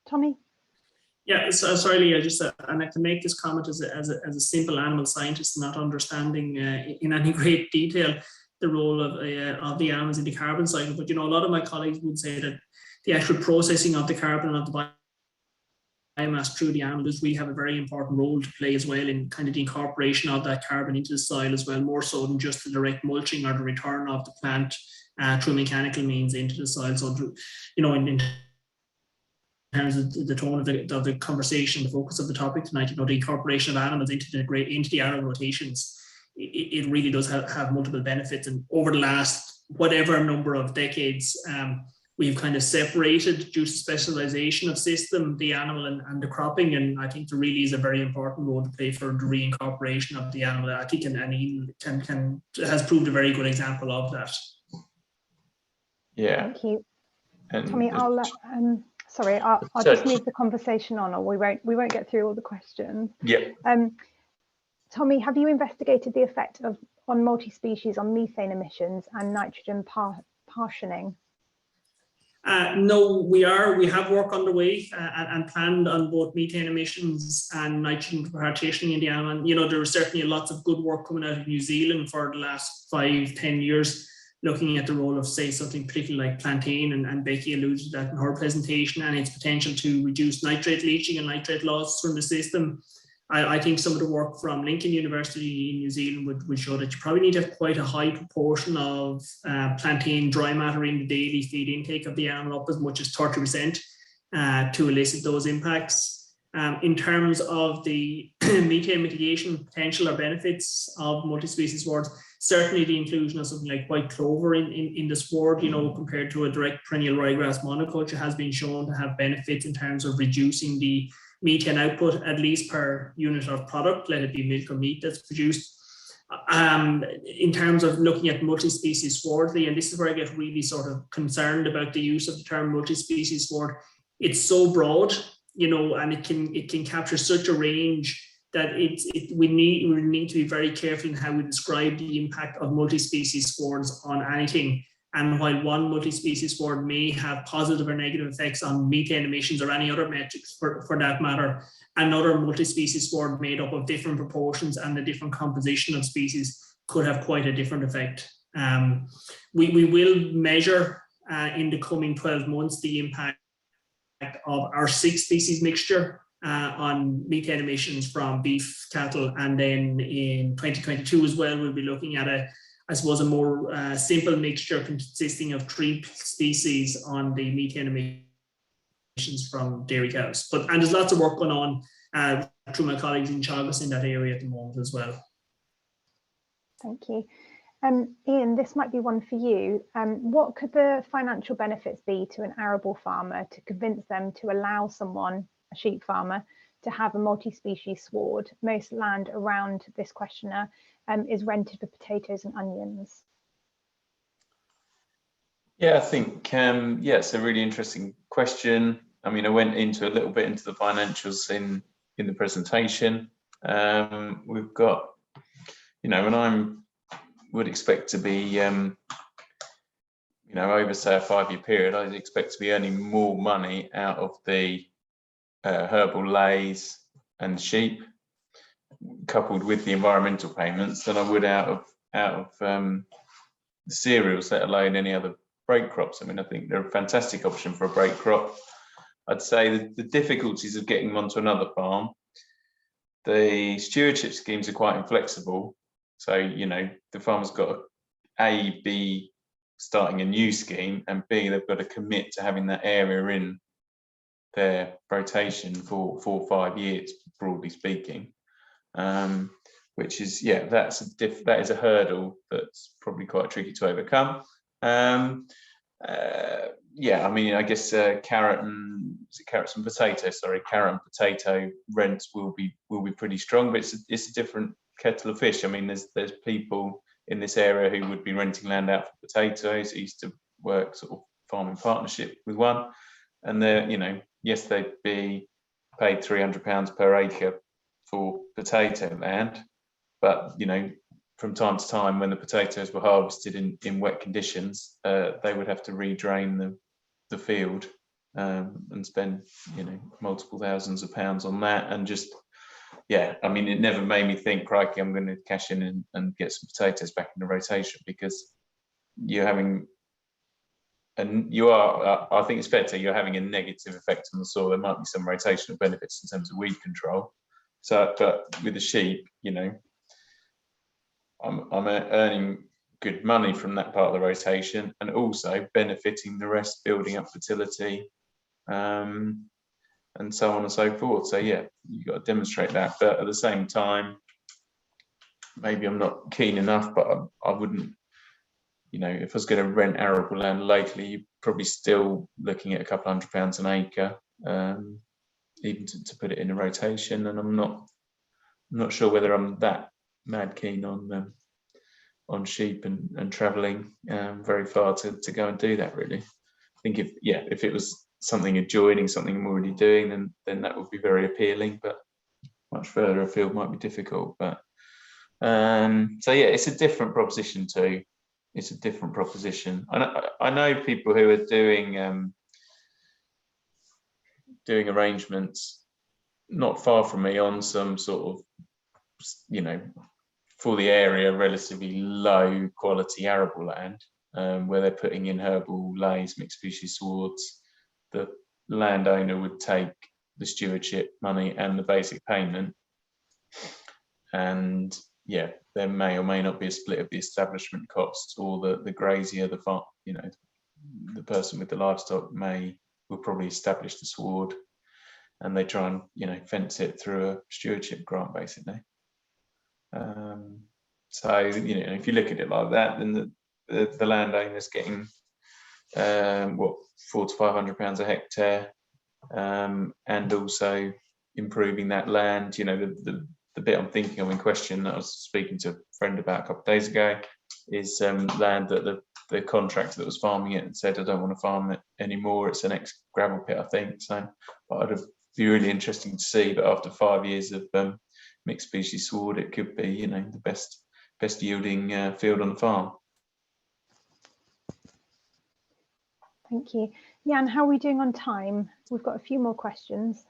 Tommy?
Yeah, so sorry, Lee, and I can make this comment as a simple animal scientist, not understanding in any great detail the role of the animals in the carbon cycle. But a lot of my colleagues would say that the actual processing of the carbon and of the biomass through the animals, we have a very important role to play as well in kind of the incorporation of that carbon into the soil as well, more so than just the direct mulching or the return of the plant through mechanical means into the soil. So, in terms of the tone of the conversation, the focus of the topic tonight, the incorporation of animals into the arable rotations, it really does have multiple benefits. And over the last whatever number of decades, we've kind of separated, due to specialization of system, the animal and the cropping. And I think there really is a very important role to play for the reincorporation of the animal. I think and has proved a very good example of that.
Yeah.
Thank you.
And
Tommy, I'll just move the conversation on, or we won't get through all the questions.
Yeah.
Tommy, have you investigated the effect on multi-species on methane emissions and nitrogen partitioning?
No, we have work underway and planned on both methane emissions and nitrogen partitioning in the animal. There was certainly lots of good work coming out of New Zealand for the last 5-10 years, looking at the role of, say, something particularly like plantain, and Becky alluded to that in her presentation, and its potential to reduce nitrate leaching and nitrate loss from the system. I think some of the work from Lincoln University in New Zealand would show that you probably need to have quite a high proportion of plantain dry matter in the daily feed intake of the animal, up as much as 30% to elicit those impacts. In terms of the methane mitigation potential or benefits of multi-species swards, certainly the inclusion of something like white clover in the sward, compared to a direct perennial ryegrass monoculture, has been shown to have benefits in terms of reducing the methane output, at least per unit of product, let it be milk or meat that's produced. In terms of looking at multi-species swardly, and this is where I get really sort of concerned about the use of the term multi-species sward. It's so broad, and it can capture such a range that we need to be very careful in how we describe the impact of multi-species swards on anything. And while one multi-species sward may have positive or negative effects on methane emissions or any other metrics for that matter, another multi-species sward made up of different proportions and the different composition of species could have quite a different effect. We will measure in the coming 12 months the impact of our 6-species mixture on methane emissions from beef cattle, and then in 2022 as well, we'll be looking at a more simple mixture consisting of 3 species on the methane emissions from dairy cows. And there's lots of work going on through my colleagues in Teagasc in that area at the moment as well.
Thank you. Ian, this might be one for you. What could the financial benefits be to an arable farmer to convince them to allow someone, a sheep farmer, to have a multi-species sward? Most land around this questionnaire is rented for potatoes and onions.
Yeah, I think, it's a really interesting question. I mean, I went into a little bit into the financials in the presentation. We've got, and I would expect to be, over, say, a 5-year period, I'd expect to be earning more money out of the herbal lays and sheep, coupled with the environmental payments, than I would out of the cereals, let alone any other break crops. I mean, I think they're a fantastic option for a break crop. I'd say that the difficulties of getting them onto another farm, the stewardship schemes are quite inflexible. So, the farmer's got to be starting a new scheme, and B, they've got to commit to having that area in their rotation for 4 or 5 years, broadly speaking. which is, yeah, that is a hurdle that's probably quite tricky to overcome. Yeah, I mean, I guess carrot and potato rents will be pretty strong, but it's a different kettle of fish. I mean, there's people in this area who would be renting land out for potatoes. I used to work sort of farming partnership with one, and they're, you know, yes, they'd be paid £300 per acre for potato land, but, you know, from time to time when the potatoes were harvested in wet conditions, they would have to redrain the field and spend, you know, multiple thousands of pounds on that. And just, yeah, I mean, it never made me think, crikey, I'm going to cash in and get some potatoes back in the rotation, because you're having, and you are, I think it's fair to say you're having a negative effect on the soil. There might be some rotational benefits in terms of weed control. So, but with the sheep, you know, I'm earning good money from that part of the rotation, and also benefiting the rest, building up fertility, and so on and so forth. So yeah, you've got to demonstrate that, but at the same time, maybe I'm not keen enough, but I wouldn't, you know, if I was going to rent arable land locally, you're probably still looking at a couple £100 an acre, even to put it in a rotation. And I'm not sure whether I'm that mad keen on sheep and travelling very far to go and do that, really. I think if it was something adjoining something I'm already doing, then that would be very appealing, but much further afield might be difficult. But so yeah, it's a different proposition too. It's a different proposition. I know people who are doing arrangements not far from me on some sort of, you know, for the area, relatively low quality arable land, where they're putting in herbal lays, mixed species swards. The landowner would take the stewardship money and the basic payment, and yeah, there may or may not be a split of the establishment costs, or the grazier, the farm, you know, the person with the livestock will probably establish the sward, and they try and, you know, fence it through a stewardship grant, basically. So, you know, if you look at it like that, then the landowner's getting what, £400 to £500 a hectare, and also improving that land. You know, the bit I'm thinking of in question that I was speaking to a friend about a couple of days ago is land that the contractor that was farming it said, I don't want to farm it anymore. It's an ex-gravel pit, I think. So, but it'd be really interesting to see. But after 5 years of mixed species sward, it could be, you know, the best yielding field on the farm.
Thank you. Jan, how are we doing on time? We've got a few more questions.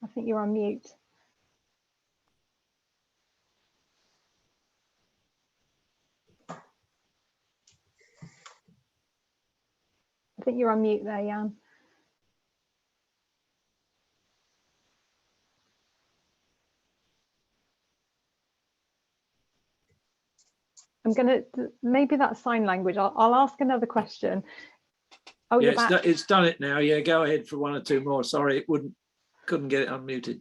I think you're on mute. I think you're on mute there, Jan. I'm gonna, maybe that's sign language. I'll ask another question. Oh,
yeah, it's done it now. Yeah, go ahead for one or two more. Sorry, couldn't get it unmuted.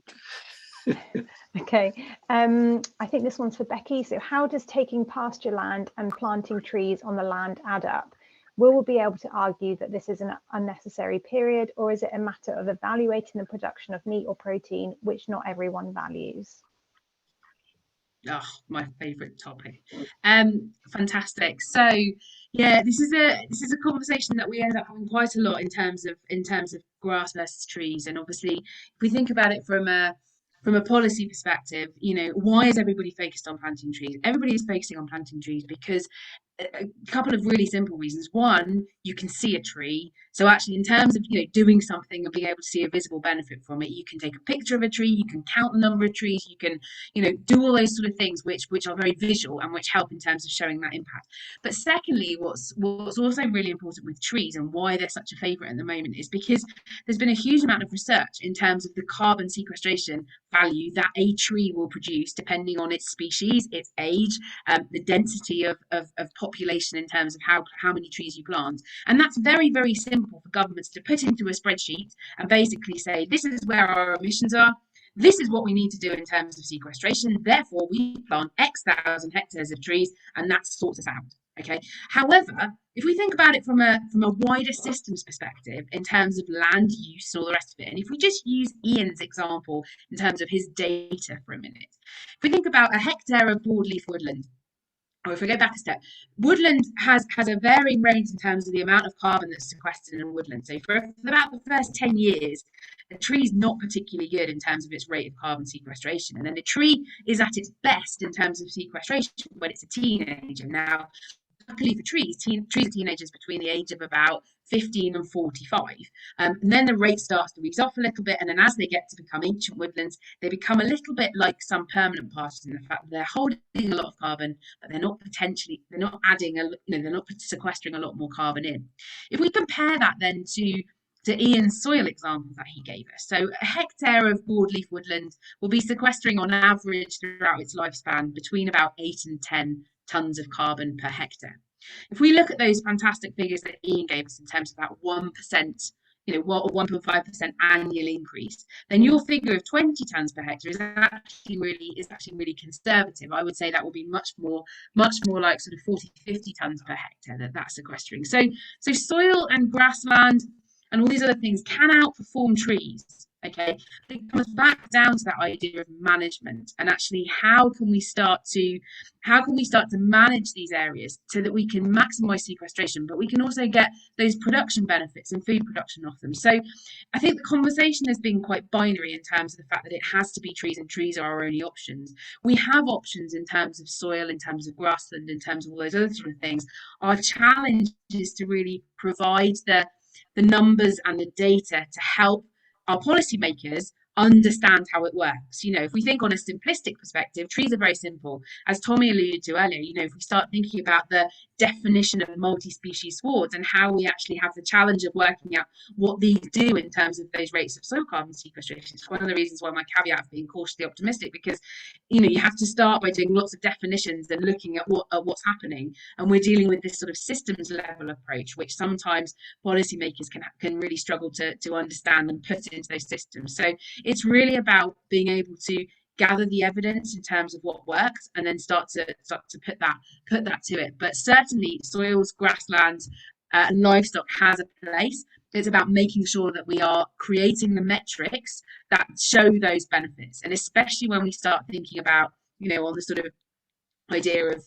Okay, I think this one's for Becky. So how does taking pasture land and planting trees on the land add up? Will we be able to argue that this is an unnecessary period, or is it a matter of evaluating the production of meat or protein, which not everyone values?
Oh, my favorite topic. Fantastic. So yeah, this is a conversation that we end up having quite a lot in terms of grass versus trees. And obviously, if we think about it from a policy perspective, you know, why is everybody focused on planting trees? Everybody is focusing on planting trees because a couple of really simple reasons. One, you can see a tree. So actually, in terms of, you know, doing something and being able to see a visible benefit from it, you can take a picture of a tree, you can count the number of trees, you can, you know, do all those sort of things which are very visual and which help in terms of showing that impact. But secondly, what's also really important with trees and why they're such a favourite at the moment is because there's been a huge amount of research in terms of the carbon sequestration value that a tree will produce depending on its species, its age, the density of population in terms of how many trees you plant. And that's very, very simple for governments to put into a spreadsheet and basically say, this is where our emissions are, this is what we need to do in terms of sequestration. Therefore, we plant X thousand hectares of trees, and that sorts us out. Okay. However, if we think about it from a wider systems perspective, in terms of land use and all the rest of it, and if we just use Ian's example in terms of his data for a minute, if we think about a hectare of broadleaf woodland, or if we go back a step, woodland has a varying range in terms of the amount of carbon that's sequestered in woodland. So for about the first 10 years, a tree is not particularly good in terms of its rate of carbon sequestration. And then the tree is at its best in terms of sequestration when it's a teenager. Now, luckily for trees are teenagers between the age of about 15 and 45. And then the rate starts to ease off a little bit. And then as they get to become ancient woodlands, they become a little bit like some permanent pastures in the fact that they're holding a lot of carbon, but they're not adding, they're not sequestering a lot more carbon in. If we compare that then to Ian's soil example that he gave us. So a hectare of broadleaf woodland will be sequestering on average throughout its lifespan between about 8 and 10 tons of carbon per hectare. If we look at those fantastic figures that Ian gave us in terms of that 1%, or 1.5% annual increase, then your figure of 20 tons per hectare is actually really conservative. I would say that will be much more like sort of 40, 50 tons per hectare that's sequestering. So soil and grassland and all these other things can outperform trees. Okay, it comes back down to that idea of management, and actually how can we start to manage these areas so that we can maximize sequestration, but we can also get those production benefits and food production off them. So I think the conversation has been quite binary in terms of the fact that it has to be trees, and trees are our only options. We have options in terms of soil, in terms of grassland, in terms of all those other sort of things. Our challenge is to really provide the numbers and the data to help our policymakers understand how it works. If we think on a simplistic perspective, trees are very simple. As Tommy alluded to earlier, if we start thinking about the definition of multi-species swards and how we actually have the challenge of working out what these do in terms of those rates of soil carbon sequestration, it's one of the reasons why my caveat of being cautiously optimistic, because you have to start by doing lots of definitions and looking at what's happening, and we're dealing with this sort of systems level approach, which sometimes policymakers can really struggle to understand and put into those systems. So it's really about being able to gather the evidence in terms of what works, and then start to put that to it. But certainly soils, grasslands, and livestock has a place. It's about making sure that we are creating the metrics that show those benefits, and especially when we start thinking about, on the sort of idea of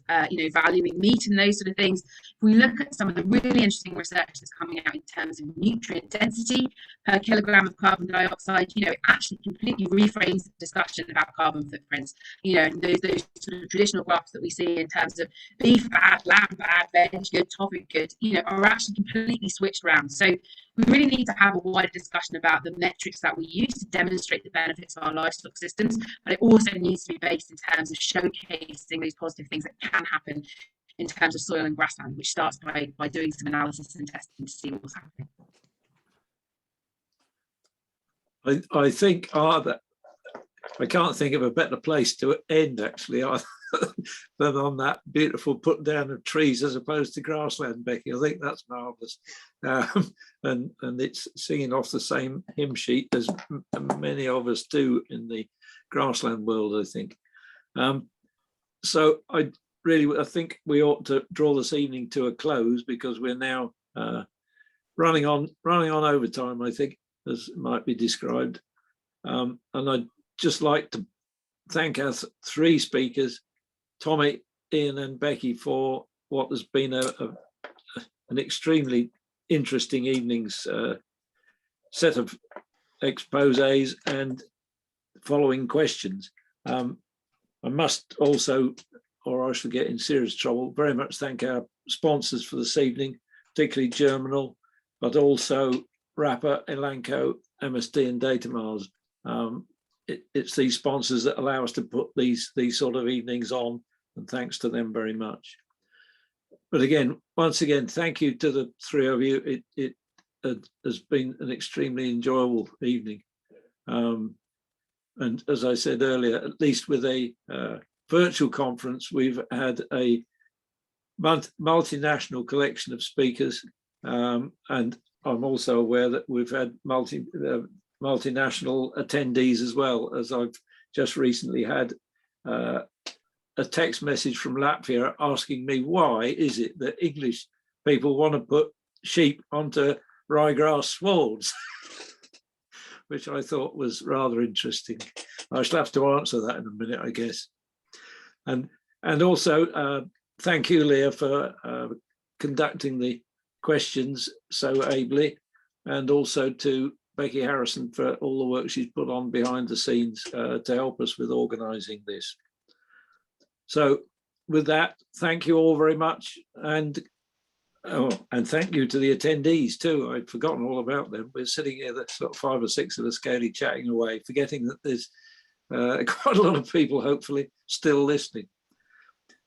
valuing meat and those sort of things. If we look at some of the really interesting research that's coming out in terms of nutrient density per kilogram of carbon dioxide, it actually completely reframes the discussion about carbon footprints. Those sort of traditional graphs that we see in terms of beef bad, lamb bad, veg good, tofu good, are actually completely switched around. So we really need to have a wider discussion about the metrics that we use to demonstrate the benefits of our livestock systems, but it also needs to be based in terms of showcasing those positive things that can happen in terms of soil and grassland, which starts by doing some analysis and testing to see what's happening.
I think that I can't think of a better place to end, actually, than on that beautiful put down of trees as opposed to grassland, Becky. I think that's marvellous. And it's singing off the same hymn sheet as many of us do in the grassland world, I think. So I think we ought to draw this evening to a close, because we're now running on overtime, I think, as might be described. And I'd just like to thank our three speakers, Tommy, Ian and Becky, for what has been an extremely interesting evening's set of exposés and following questions. I must also, or I shall get in serious trouble, very much thank our sponsors for this evening, particularly Germinal, but also Rapper, Elanco, MSD and Datamars. It's these sponsors that allow us to put these sort of evenings on, and thanks to them very much. But again, once again, thank you to the three of you. It has been an extremely enjoyable evening. And as I said earlier, at least with a virtual conference, we've had a multinational collection of speakers, and I'm also aware that we've had multinational attendees as well, as I've just recently had a text message from Latvia asking me why is it that English people want to put sheep onto ryegrass swards, which I thought was rather interesting. I shall have to answer that in a minute, I guess. And also thank you, Leah, for conducting the questions so ably, and also to Becky Harrison for all the work she's put on behind the scenes to help us with organising this. So with that, thank you all very much. And thank you to the attendees too. I'd forgotten all about them. We're sitting here, there's sort of 5 or 6 of us gaily chatting away, forgetting that there's quite a lot of people hopefully still listening.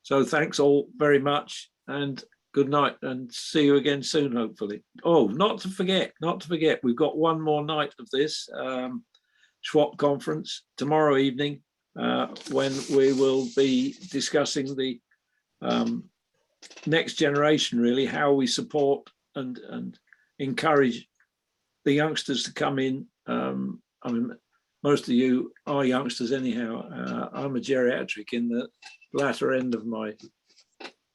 So thanks all very much, and good night, and see you again soon, hopefully. Oh, not to forget, we've got one more night of this SHWAP conference tomorrow evening, when we will be discussing the next generation, really, how we support and encourage the youngsters to come in. I mean, most of you are youngsters anyhow. I'm a geriatric in the latter end of my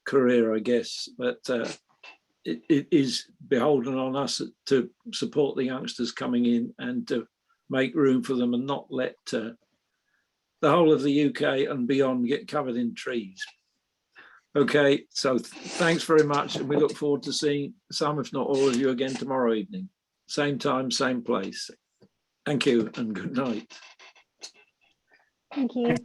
career, I guess, but it is beholden on us to support the youngsters coming in and to make room for them and not let the whole of the UK and beyond get covered in trees. Okay, so thanks very much, and we look forward to seeing some, if not all of you again tomorrow evening. Same time, same place. Thank you and good night.
Thank you.